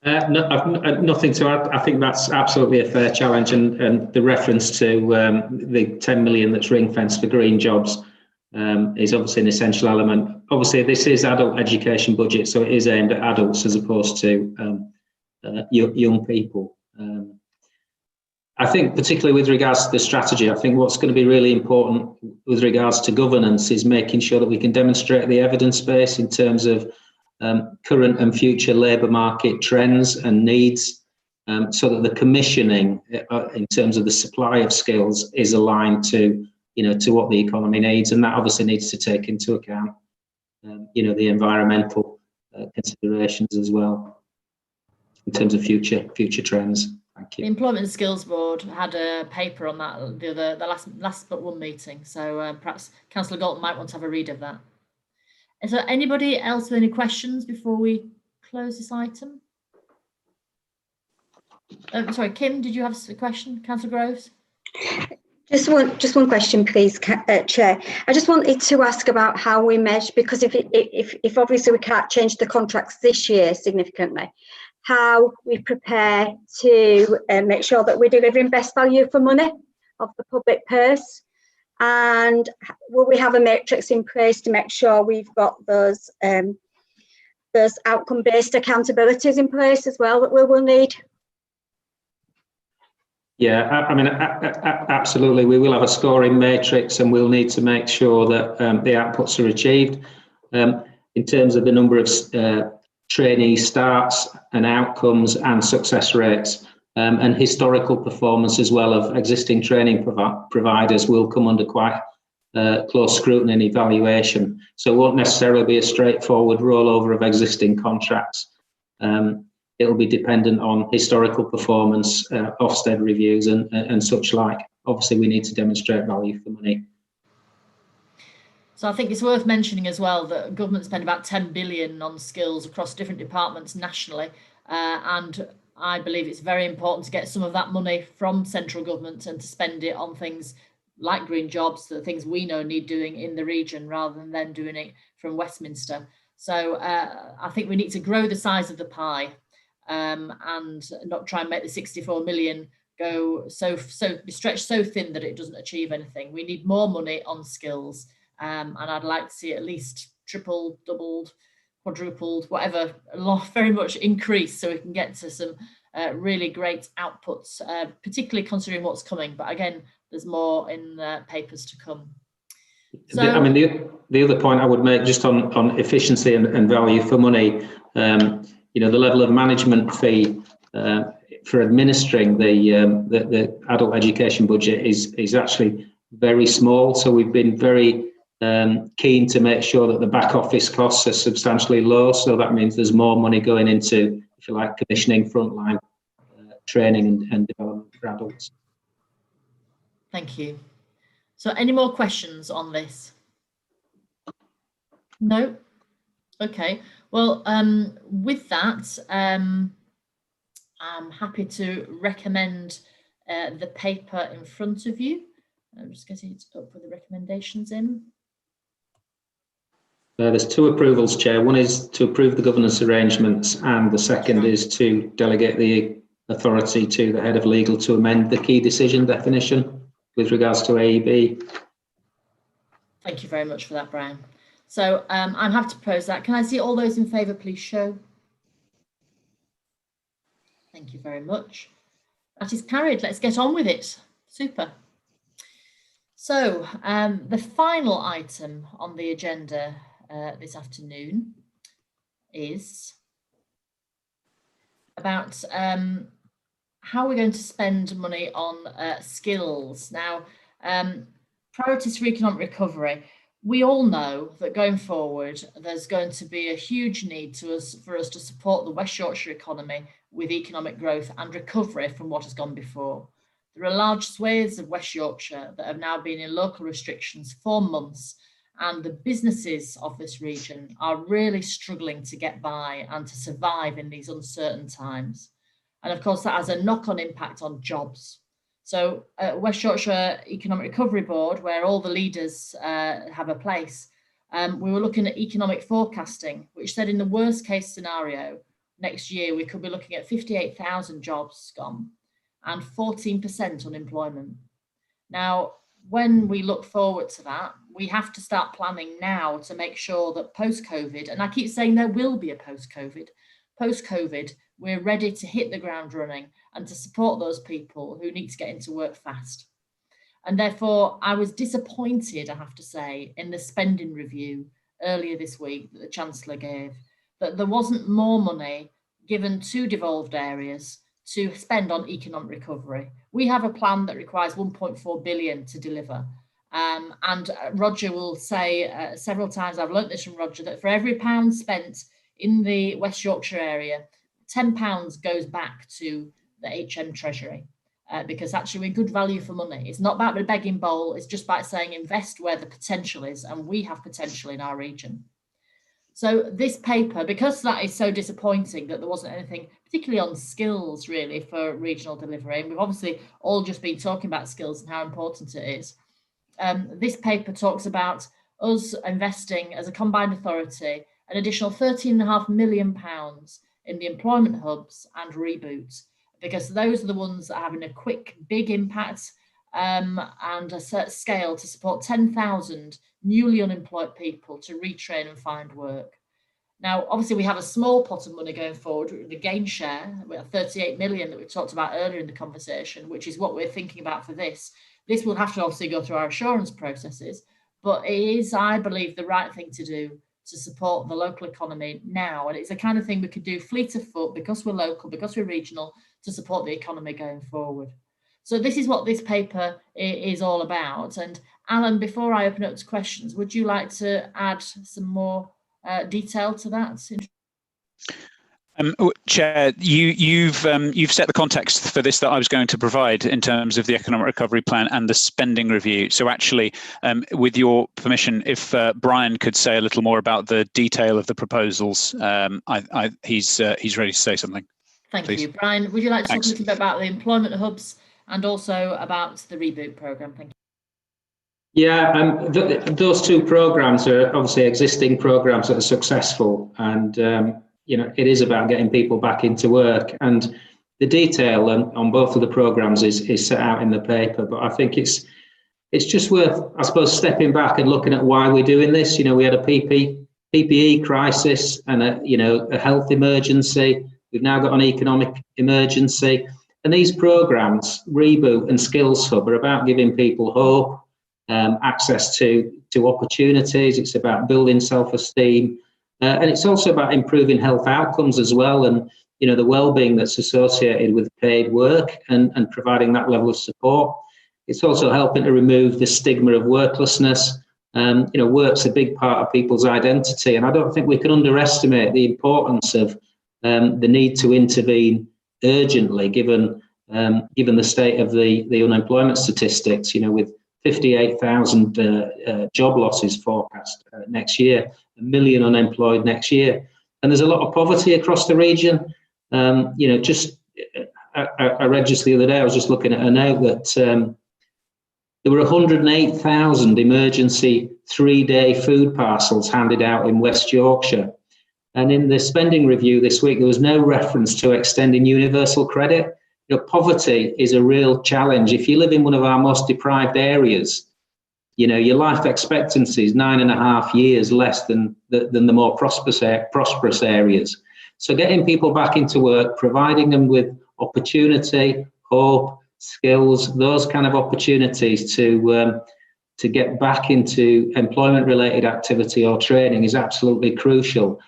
Speaker 15: No, I've nothing to add. I think that's absolutely a fair challenge, and the reference to the 10 million that's ring fenced for green jobs is obviously an essential element. Obviously, this is adult education budget, so it is aimed at adults as opposed to young people. I think particularly with regards to the strategy, I think what's going to be really important with regards to governance is making sure that we can demonstrate the evidence base in terms of current and future labour market trends and needs, so that the commissioning in terms of the supply of skills is aligned to, to what the economy needs, and that obviously needs to take into account, the environmental considerations as well in terms of future trends. Thank you.
Speaker 4: The Employment and Skills Board had a paper on that the last but one meeting, so perhaps Councillor Galton might want to have a read of that. Is there anybody else with any questions before we close this item? Sorry, Kim, did you have a question? Councillor Groves?
Speaker 6: Just one question, please, Chair. I just wanted to ask about how we measure, because if obviously we can't change the contracts this year significantly, how we prepare to make sure that we're delivering best value for money of the public purse. And will we have a matrix in place to make sure we've got those outcome-based accountabilities in place as well that we will need?
Speaker 15: Yeah, I mean, absolutely. We will have a scoring matrix, and we'll need to make sure that the outputs are achieved. In terms of the number of trainee starts and outcomes and success rates, and historical performance as well of existing training providers will come under quite close scrutiny and evaluation. So it won't necessarily be a straightforward rollover of existing contracts. It'll be dependent on historical performance, Ofsted reviews and such like. Obviously, we need to demonstrate value for money.
Speaker 4: So I think it's worth mentioning as well that government spend about 10 billion on skills across different departments nationally, and I believe it's very important to get some of that money from central government and to spend it on things like green jobs, the things we know need doing in the region, rather than them doing it from Westminster. So I think we need to grow the size of the pie and not try and make the 64 million go be stretched so thin that it doesn't achieve anything. We need more money on skills, and I'd like to see at least tripled, doubled, quadrupled, whatever, very much increased, so we can get to some really great outputs, particularly considering what's coming. But again, there's more in the papers to come. So,
Speaker 15: I mean, the other point I would make just on efficiency and value for money, the level of management fee for administering the adult education budget is actually very small. So we've been very keen to make sure that the back office costs are substantially low. So that means there's more money going into, if you like, commissioning, frontline training and development for adults.
Speaker 4: Thank you. So any more questions on this? No? Okay. Well, with that, I'm happy to recommend the paper in front of you. I'm just getting it up with the recommendations in.
Speaker 15: There's two approvals, Chair. One is to approve the governance arrangements, and the second is to delegate the authority to the head of legal to amend the key decision definition with regards to AEB.
Speaker 4: Thank you very much for that, Brian. So I'm happy to propose that. Can I see all those in favour, please show? Thank you very much. That is carried. Let's get on with it. Super. So the final item on the agenda this afternoon is about how we're going to spend money on skills. Now, priorities for economic recovery. We all know that going forward, there's going to be a huge need for us to support the West Yorkshire economy with economic growth and recovery from what has gone before. There are large swathes of West Yorkshire that have now been in local restrictions for months, and the businesses of this region are really struggling to get by and to survive in these uncertain times. And of course, that has a knock-on impact on jobs. So West Yorkshire Economic Recovery Board, where all the leaders have a place, we were looking at economic forecasting, which said in the worst case scenario, next year we could be looking at 58,000 jobs gone and 14% unemployment. Now, when we look forward to that, we have to start planning now to make sure that post-COVID, and I keep saying there will be a post-COVID, we're ready to hit the ground running and to support those people who need to get into work fast. And therefore, I was disappointed, I have to say, in the spending review earlier this week that the Chancellor gave, that there wasn't more money given to devolved areas to spend on economic recovery. We have a plan that requires 1.4 billion to deliver. And Roger will say several times, I've learnt this from Roger, that for every pound spent in the West Yorkshire area, £10 goes back to the HM Treasury because actually we're good value for money. It's not about the begging bowl, it's just about saying invest where the potential is, and we have potential in our region. So this paper, because that is so disappointing that there wasn't anything particularly on skills really for regional delivery, and we've obviously all just been talking about skills and how important it is. This paper talks about us investing as a combined authority an additional £13.5 million in the employment hubs and reboots, because those are the ones that are having a quick, big impact and a certain scale to support 10,000 newly unemployed people to retrain and find work. Now, obviously, we have a small pot of money going forward, the gain share, we have 38 million that we talked about earlier in the conversation, which is what we're thinking about for this. This will have to obviously go through our assurance processes, but it is, I believe, the right thing to do to support the local economy now. And it's the kind of thing we could do fleet of foot because we're local, because we're regional, to support the economy going forward. So this is what this paper is all about. And Alan, before I open up to questions, would you like to add some more detail to that?
Speaker 3: Chair, you've set the context for this that I was going to provide in terms of the economic recovery plan and the spending review. So actually, with your permission, if Brian could say a little more about the detail of the proposals, he's ready to say something.
Speaker 4: Thank you, Brian. Would you like to talk a little bit about the employment hubs and also about the reboot programme? Thank you.
Speaker 15: Yeah, those two programmes are obviously existing programmes that are successful, and you know, it is about getting people back into work, and the detail on both of the programmes is set out in the paper. But I think it's just worth, I suppose, stepping back and looking at why we're doing this. You know, we had a PPE crisis and a health emergency. We've now got an economic emergency, and these programmes, Reboot and Skills Hub, are about giving people hope, access to opportunities. It's about building self-esteem. And it's also about improving health outcomes as well, and the well-being that's associated with paid work and providing that level of support. It's also helping to remove the stigma of worklessness. Work's a big part of people's identity, and I don't think we can underestimate the importance of the need to intervene urgently, given the state of the unemployment statistics. With 58,000 job losses forecast next year, 1 million unemployed next year, and there's a lot of poverty across the region. Just I read just the other day, I was just looking at a note that there were 108,000 emergency 3-day food parcels handed out in West Yorkshire. And in the spending review this week, there was no reference to extending universal credit. You know, poverty is a real challenge. If you live in one of our most deprived areas, you know, your life expectancy is 9.5 years less than the more prosperous areas. So getting people back into work, providing them with opportunity, hope, skills, those kind of opportunities to get back into employment-related activity or training is absolutely crucial.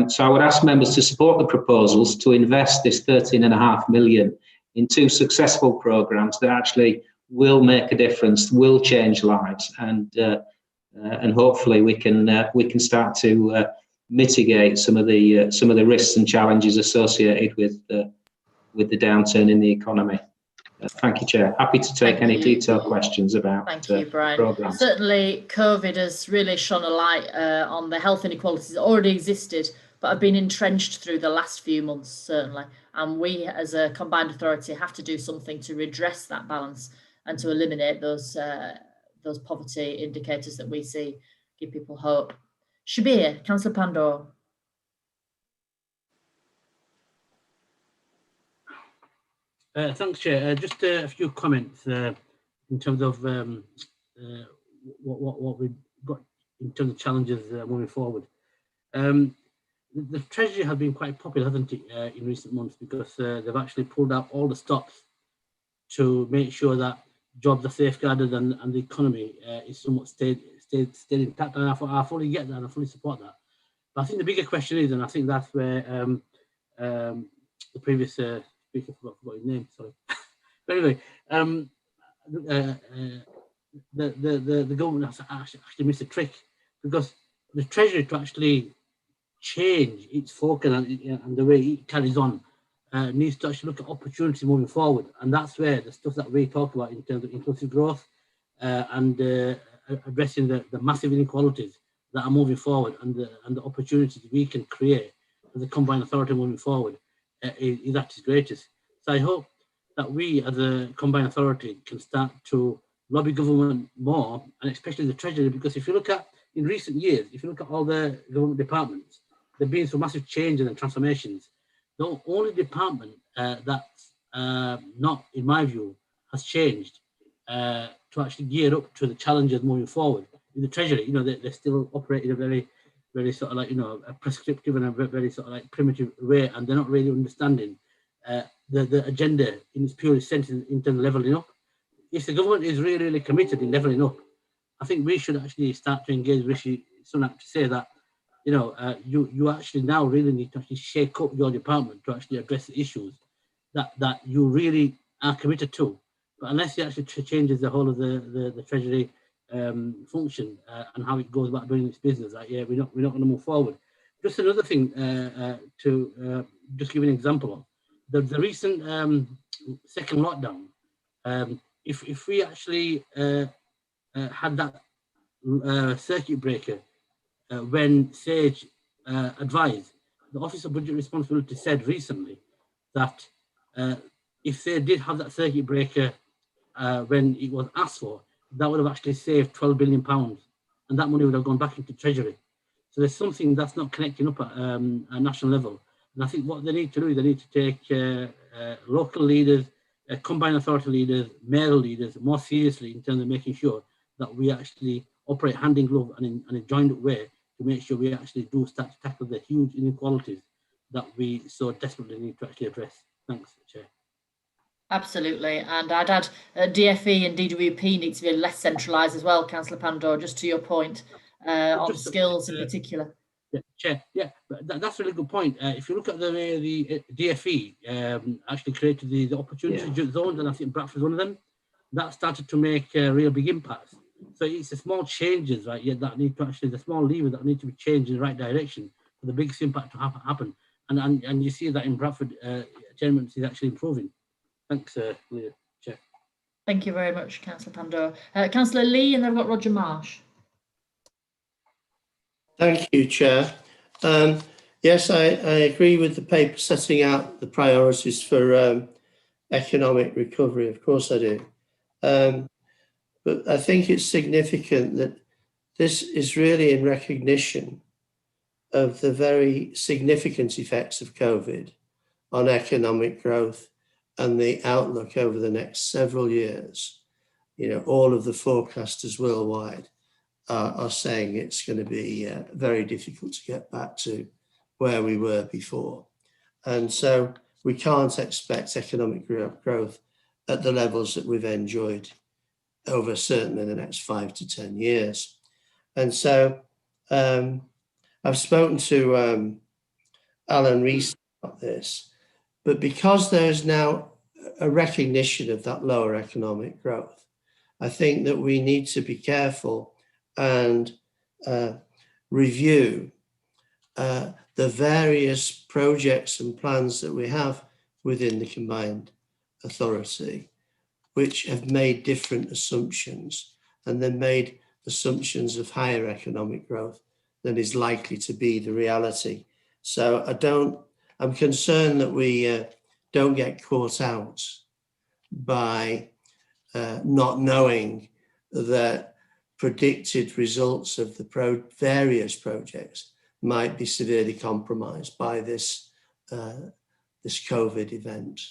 Speaker 15: So I would ask members to support the proposals to invest this 13.5 million in 2 successful programmes that actually will make a difference, will change lives, and hopefully we can start to mitigate some of the risks and challenges associated with the downturn in the economy. Thank you, Chair. Happy to take any detailed questions about
Speaker 4: Thank you, Brian.
Speaker 15: programmes.
Speaker 4: Certainly, COVID has really shone a light on the health inequalities that already existed, but have been entrenched through the last few months, certainly. And we, as a combined authority, have to do something to redress that balance and to eliminate those poverty indicators that we see, give people hope. Shabir, Councillor Pandor.
Speaker 5: Thanks, Chair. Just a few comments in terms of what we've got in terms of challenges moving forward. The Treasury has been quite popular, hasn't it, in recent months, because they've actually pulled out all the stops to make sure that jobs are safeguarded and the economy is somewhat stayed intact. And I fully get that and I fully support that. But I think the bigger question is, and I think that's where the previous speaker forgot his name, sorry. But anyway, the government has actually missed a trick, because the Treasury, to actually change its focus and the way it carries on, needs to actually look at opportunities moving forward. And that's where the stuff that we talk about in terms of inclusive growth and addressing the massive inequalities that are moving forward and the opportunities we can create as a combined authority moving forward is at its greatest. So I hope that we as a combined authority can start to lobby government more, and especially the Treasury, because if you look at, in recent years, if you look at all the government departments, there have been some massive changes and transformations. The only department that's not, in my view, has changed to actually gear up to the challenges moving forward in the Treasury. You know, they still operate in a very, very sort of like, you know, a prescriptive and a very sort of like primitive way, and they're not really understanding the agenda in its purest sense in terms of levelling up. If the government is really, really committed in levelling up, I think we should actually start to engage Rishi Sunak to say that, you know, you actually now really need to actually shake up your department to actually address the issues that you really are committed to. But unless he actually changes the whole of the Treasury function and how it goes about doing its business, yeah, we're not going to move forward. Just another thing to just give an example of the recent second lockdown. If we actually had that circuit breaker when Sage advised, the Office of Budget Responsibility said recently that if they did have that circuit breaker when it was asked for, that would have actually saved £12 billion, and that money would have gone back into Treasury. So there's something that's not connecting up at a national level. And I think what they need to do is they need to take local leaders, combined authority leaders, mayoral leaders more seriously in terms of making sure that we actually operate hand in glove and in a joined up way to make sure we actually do start to tackle the huge inequalities that we so desperately need to actually address. Thanks, Chair.
Speaker 4: Absolutely, and I'd add DFE and DWP need to be less centralised as well, Councillor Pandor, just to your point on skills in particular.
Speaker 5: Yeah, Chair, yeah, that's a really good point. If you look at the way the DFE actually created the opportunity zones, and I think Bradford's one of them, that started to make real big impacts. So it's the small changes, right, that need to actually, the small levers that need to be changed in the right direction for the biggest impact to happen. And you see that in Bradford, attainment is actually improving. Thanks, Leah, Chair.
Speaker 4: Thank you very much, Councillor Pandor. Councillor Lee, and then I've got Roger Marsh.
Speaker 14: Thank you, Chair. Yes, I agree with the paper setting out the priorities for economic recovery. Of course I do. But I think it's significant that this is really in recognition of the very significant effects of COVID on economic growth and the outlook over the next several years. You know, all of the forecasters worldwide are saying it's going to be very difficult to get back to where we were before. And so we can't expect economic growth at the levels that we've enjoyed over certainly the next 5 to 10 years. And so I've spoken to Alan Rees about this, but because there's now a recognition of that lower economic growth, I think that we need to be careful and review the various projects and plans that we have within the combined authority, which have made different assumptions, and then made assumptions of higher economic growth than is likely to be the reality. So I'm concerned that we don't get caught out by not knowing that predicted results of the various projects might be severely compromised by this COVID event.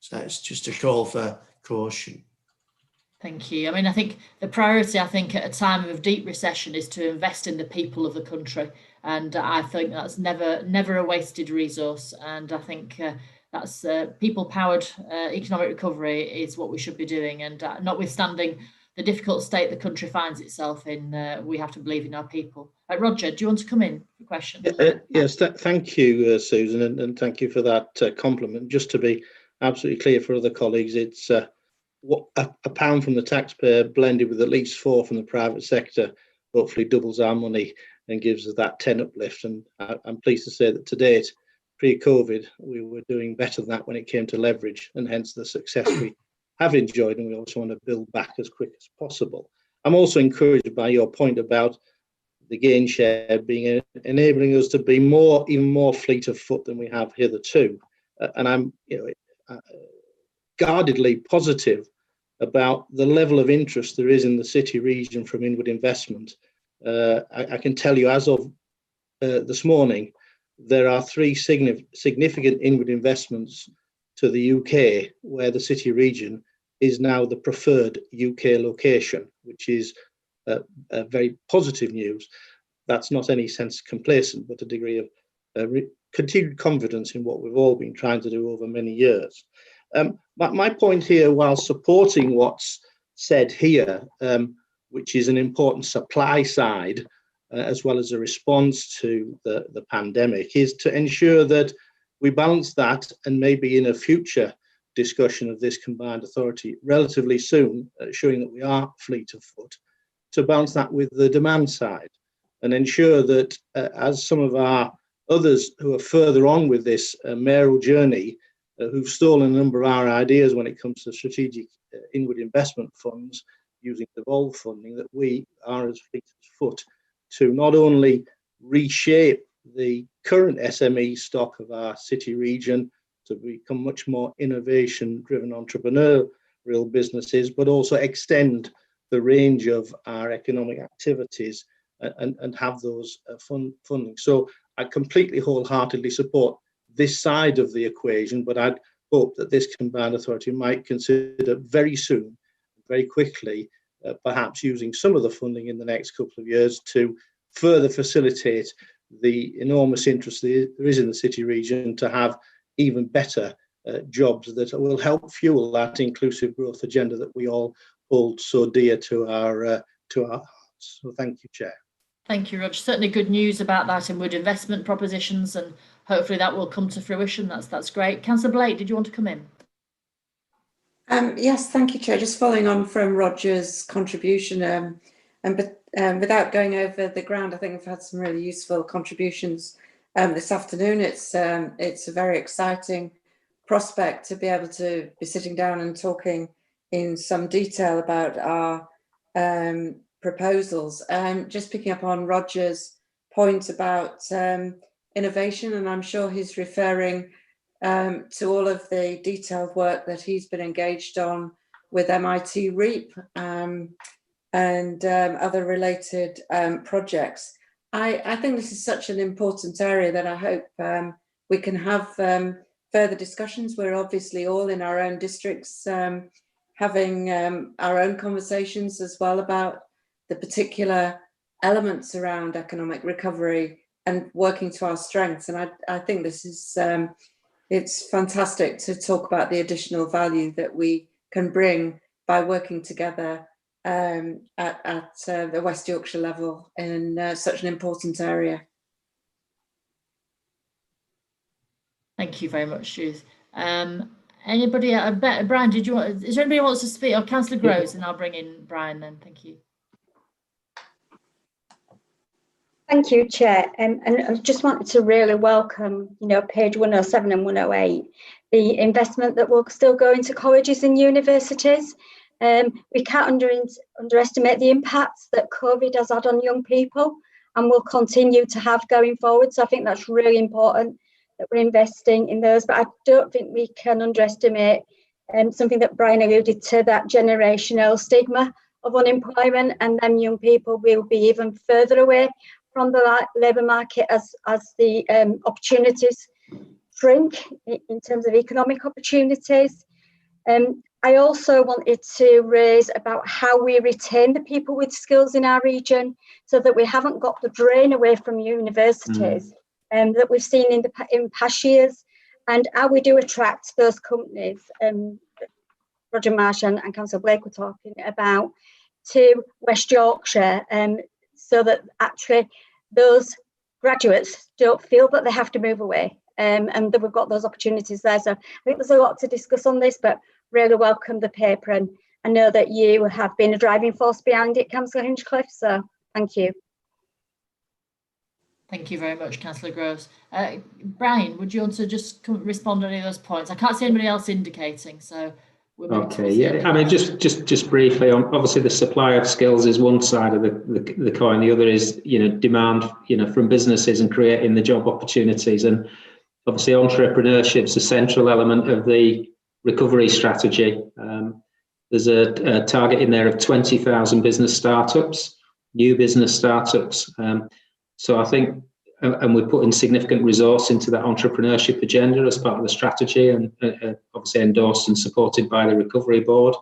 Speaker 14: So it's just a call for caution.
Speaker 4: Thank you. I mean, I think the priority, at a time of deep recession, is to invest in the people of the country. And I think that's never a wasted resource. And I think that's people-powered economic recovery is what we should be doing. And notwithstanding the difficult state the country finds itself in, we have to believe in our people. Roger, do you want to come in for a question?
Speaker 13: Yes, thank you, Susan, and thank you for that compliment. Just to be absolutely clear for other colleagues, it's a pound from the taxpayer blended with at least 4 from the private sector hopefully doubles our money and gives us that 10 uplift. And I'm pleased to say that to date, pre-COVID, we were doing better than that when it came to leverage, and hence the success we have enjoyed, and we also want to build back as quick as possible. I'm also encouraged by your point about the gain share being enabling us to be even more fleet of foot than we have hitherto. And I'm guardedly positive about the level of interest there is in the city region from inward investment. I can tell you, as of this morning, there are 3 significant inward investments to the UK where the city region is now the preferred UK location, which is a very positive news. That's not any sense complacent, but a degree of continued confidence in what we've all been trying to do over many years. My point here, while supporting what's said here, which is an important supply side, as well as a response to the pandemic, is to ensure that we balance that, and maybe in a future discussion of this combined authority relatively soon, showing that we are fleet of foot, to balance that with the demand side and ensure that as some of our others who are further on with this mayoral journey, who've stolen a number of our ideas when it comes to strategic inward investment funds using devolved funding, that we are as fleet as foot to not only reshape the current SME stock of our city region to become much more innovation-driven entrepreneurial businesses, but also extend the range of our economic activities and have those funding. So I completely wholeheartedly support this side of the equation, but I'd hope that this combined authority might consider very soon, very quickly, perhaps using some of the funding in the next couple of years to further facilitate the enormous interest there is in the city region to have even better jobs that will help fuel that inclusive growth agenda that we all hold so dear to our hearts. So thank you, Chair.
Speaker 4: Thank you, Roger. Certainly good news about that inward investment propositions, and hopefully that will come to fruition. That's great. Councillor Blake, did you want to come in?
Speaker 9: Yes, thank you, Chair. Just following on from Roger's contribution, and without going over the ground, I think we've had some really useful contributions this afternoon. It's a very exciting prospect to be able to be sitting down and talking in some detail about our proposals. Just picking up on Roger's point about innovation, and I'm sure he's referring to all of the detailed work that he's been engaged on with MIT REAP and other related projects. I think this is such an important area that I hope we can have further discussions. We're obviously all in our own districts having our own conversations as well about the particular elements around economic recovery and working to our strengths. And I think this is, it's fantastic to talk about the additional value that we can bring by working together at the West Yorkshire level in such an important area.
Speaker 4: Thank you very much, Judith. Anybody, Brian, is there anybody who wants to speak? Or Councillor Groves, and I'll bring in Brian then. Thank you.
Speaker 6: Thank you, Chair. And I just wanted to really welcome, page 107 and 108, the investment that will still go into colleges and universities. We can't underestimate the impacts that COVID has had on young people and will continue to have going forward. So I think that's really important that we're investing in those. But I don't think we can underestimate something that Brian alluded to, that generational stigma of unemployment, and then young people will be even further away from the labour market as the opportunities shrink in terms of economic opportunities. I also wanted to raise about how we retain the people with skills in our region, so that we haven't got the drain away from universities that we've seen in past years, and how we do attract those companies. Roger Marsh and Councillor Blake were talking about to West Yorkshire, so that actually those graduates don't feel that they have to move away, and that we've got those opportunities there. So I think there's a lot to discuss on this, but really welcome the paper, and I know that you have been a driving force behind it, Councillor Hinchcliffe, so thank you.
Speaker 4: Thank you very much, Councillor Groves. Brian, would you want to just respond to any of those points? I can't see anybody else indicating, so
Speaker 15: okay, yeah. I mean, just briefly, obviously the supply of skills is one side of the coin. The other is, demand, from businesses and creating the job opportunities. And obviously, entrepreneurship is a central element of the recovery strategy. There's a target in there of 20,000 business startups, new business startups. So I think, and we're putting significant resource into that entrepreneurship agenda as part of the strategy, and obviously endorsed and supported by the Recovery Board.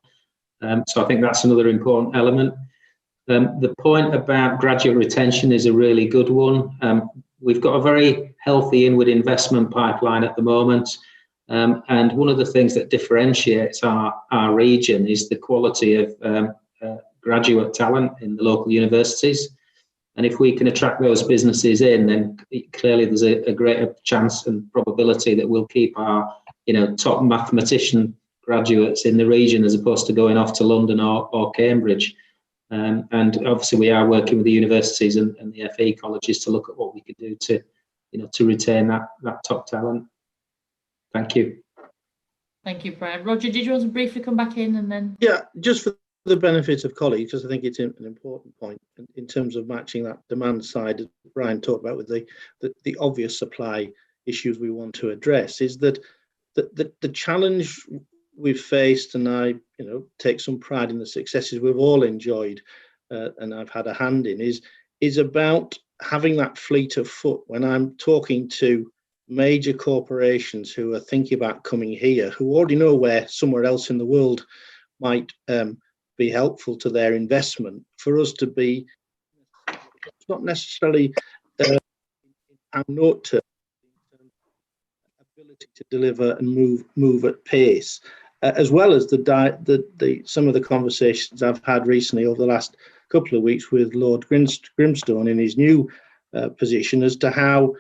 Speaker 15: So I think that's another important element. The point about graduate retention is a really good one. We've got a very healthy inward investment pipeline at the moment. And one of the things that differentiates our region is the quality of graduate talent in the local universities. And if we can attract those businesses in, then clearly there's a greater chance and probability that we'll keep our, top mathematician graduates in the region, as opposed to going off to London or Cambridge. And obviously we are working with the universities and the FE colleges to look at what we could do to retain that top talent. Thank you.
Speaker 4: Thank you, Brian. Roger, did you want to briefly come back in and then?
Speaker 13: Yeah, just for the benefit of colleagues, because I think it's an important point in terms of matching that demand side, as Brian talked about with the obvious supply issues we want to address, is that the challenge we've faced, and I take some pride in the successes we've all enjoyed, and I've had a hand in, is about having that fleet of foot. When I'm talking to major corporations who are thinking about coming here, who already know where somewhere else in the world might be helpful to their investment, for us to be, it's not necessarily our note to ability to deliver and move at pace, as well as some of the conversations I've had recently over the last couple of weeks with Lord Grimstone in his new position, as to how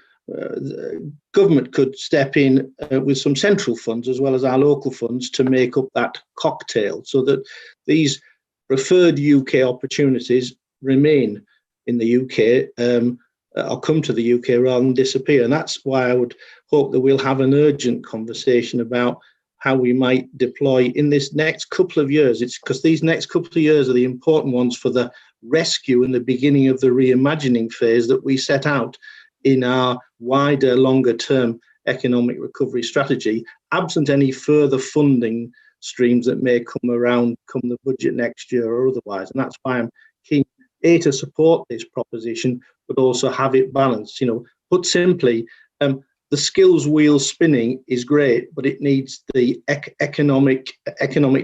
Speaker 13: government could step in with some central funds as well as our local funds to make up that cocktail, so that these preferred UK opportunities remain in the UK or come to the UK rather than disappear. And that's why I would hope that we'll have an urgent conversation about how we might deploy in this next couple of years. It's because these next couple of years are the important ones for the rescue and the beginning of the reimagining phase that we set out in our wider, longer term economic recovery strategy, absent any further funding streams that may come around come the budget next year or otherwise. And that's why I'm keen, A, to support this proposition, but also have it balanced. You know, put simply, the skills wheel spinning is great, but it needs the economic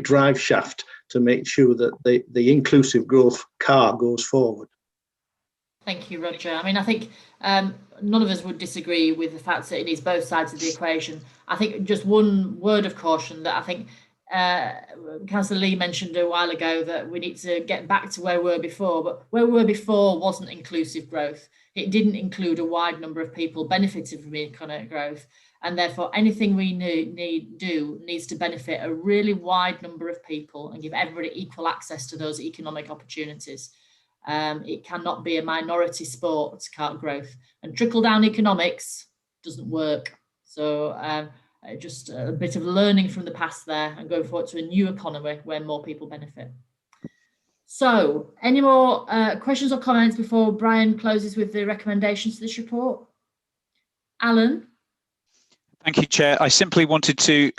Speaker 13: drive shaft to make sure that the inclusive growth car goes forward.
Speaker 4: Thank you, Roger. I mean, I think none of us would disagree with the fact that it needs both sides of the equation. I think just one word of caution that I think Councillor Lee mentioned a while ago, that we need to get back to where we were before, but where we were before wasn't inclusive growth. It didn't include a wide number of people benefiting from economic growth, and therefore anything we do needs to benefit a really wide number of people and give everybody equal access to those economic opportunities. It cannot be a minority sport, growth, and trickle-down economics doesn't work. So just a bit of learning from the past there and going forward to a new economy where more people benefit. So any more questions or comments before Brian closes with the recommendations to this report? Alan?
Speaker 3: Thank you, Chair. I simply wanted to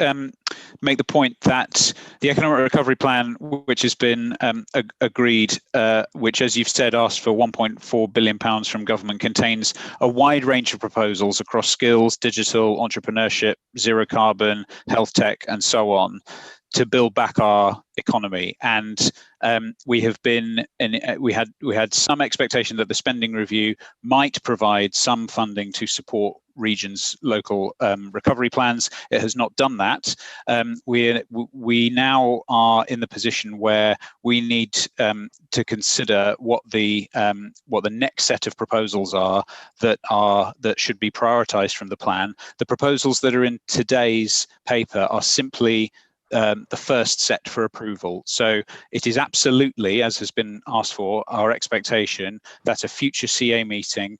Speaker 3: make the point that the Economic Recovery Plan, which has been agreed, which, as you've said, asked for £1.4 billion from government, contains a wide range of proposals across skills, digital, entrepreneurship, zero carbon, health tech, and so on, to build back our economy. And we have been we had some expectation that the spending review might provide some funding to support regions' local recovery plans. It has not done that. We now are in the position where we need to consider what the next set of proposals are that should be prioritised from the plan. The proposals that are in today's paper are simply the first set for approval. So it is absolutely, as has been asked for, our expectation that a future CA meeting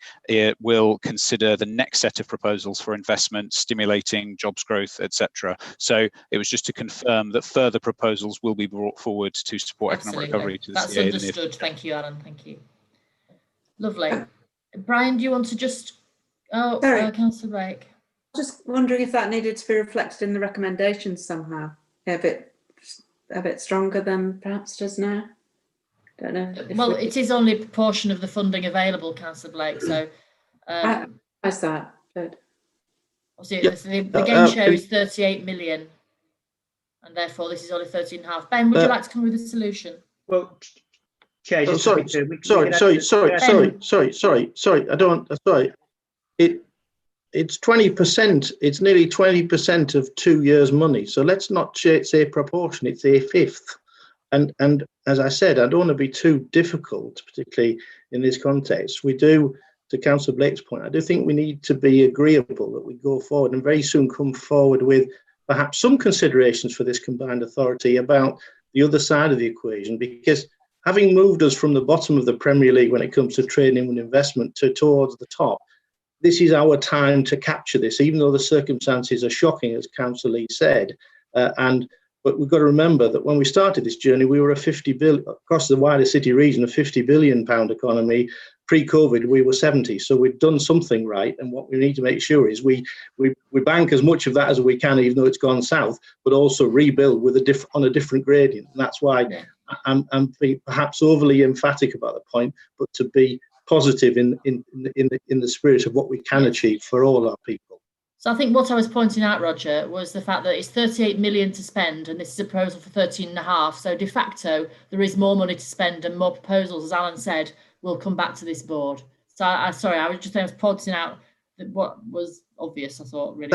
Speaker 3: will consider the next set of proposals for investment, stimulating jobs growth, etc. So it was just to confirm that further proposals will be brought forward to support economic recovery to the
Speaker 4: That's
Speaker 3: CA.
Speaker 4: understood. Thank you, Alan. Thank you. Lovely. Brian, do you want to just... Oh, Councillor Blake.
Speaker 9: Just wondering if that needed to be reflected in the recommendations somehow. A bit stronger than perhaps does now. Don't know.
Speaker 4: Well, it is only a proportion of the funding available, Councillor Blake. So,
Speaker 9: how's that? Good.
Speaker 4: Obviously, the gain share is 38 million, and therefore this is only 13.5. Ben, would you like to come with a solution?
Speaker 7: Well, Chair, just
Speaker 13: sorry. I don't. Sorry. It's 20%. It's nearly 20% of 2 years' money. So let's not say proportion. It's a fifth. And as I said, I don't want to be too difficult, particularly in this context. We do, to Councillor Blake's point, I do think we need to be agreeable that we go forward and very soon come forward with perhaps some considerations for this combined authority about the other side of the equation, because having moved us from the bottom of the Premier League when it comes to training and investment towards the top, this is our time to capture this, even though the circumstances are shocking, as Councillor Lee said. But we've got to remember that when we started this journey, we were a 50 billion across the wider city region, a £50 billion economy. Pre-COVID, we were 70. So we've done something right. And what we need to make sure is we bank as much of that as we can, even though it's gone south, but also rebuild with on a different gradient. And that's why I'm perhaps overly emphatic about the point, but to be positive in the spirit of what we can achieve for all our people.
Speaker 4: So I think what I was pointing out, Roger, was the fact that it's 38 million to spend, and this is a proposal for 13.5. So de facto, there is more money to spend and more proposals, as Alan said, will come back to this board. So I was pointing out that what was obvious. I thought really.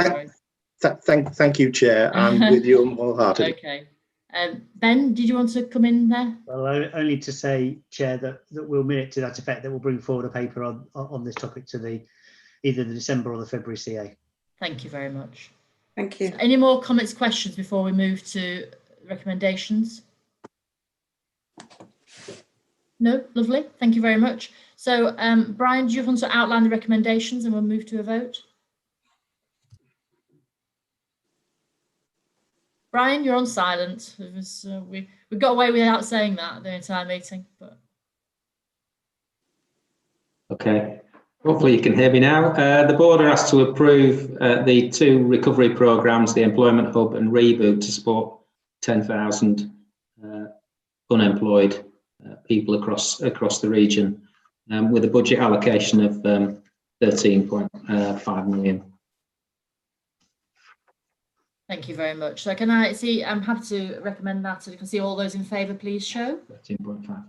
Speaker 13: Thank you, Chair. I'm with you wholeheartedly.
Speaker 4: Okay. Ben, did you want to come in there?
Speaker 7: Well, only to say, Chair, that we'll minute to that effect, that we'll bring forward a paper on this topic to either the December or the February CA.
Speaker 4: Thank you very much.
Speaker 9: Thank you.
Speaker 4: So any more comments, questions before we move to recommendations? No, lovely. Thank you very much. So, Brian, do you want to outline the recommendations and we'll move to a vote? Brian, you're on silent. We got away without saying that the entire meeting. But...
Speaker 15: Okay. Hopefully you can hear me now. The board are asked to approve the 2 recovery programmes, the Employment Hub and Reboot, to support 10,000 unemployed people across the region, with a budget allocation of 13.5 million.
Speaker 4: Thank you very much. So can I see, I'm happy to recommend that. So you can see all those in favour, please show.
Speaker 15: 13.5.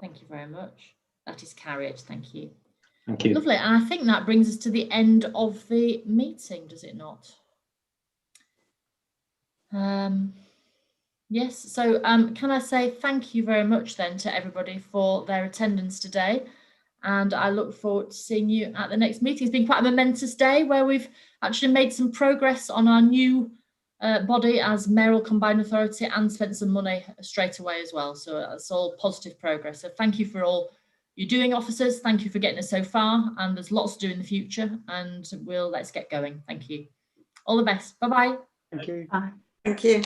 Speaker 4: Thank you very much. That is carried. Thank you.
Speaker 15: Thank you.
Speaker 4: Lovely. And I think that brings us to the end of the meeting, does it not? Yes. So can I say thank you very much then to everybody for their attendance today. And I look forward to seeing you at the next meeting. It's been quite a momentous day where we've actually made some progress on our new body as Mayoral Combined Authority and spent some money straight away as well. So that's all positive progress. So thank you for all you're doing, officers. Thank you for getting us so far. And there's lots to do in the future. And let's get going. Thank you. All the best. Bye-bye.
Speaker 7: Thank you.
Speaker 1: Bye.
Speaker 9: Thank you.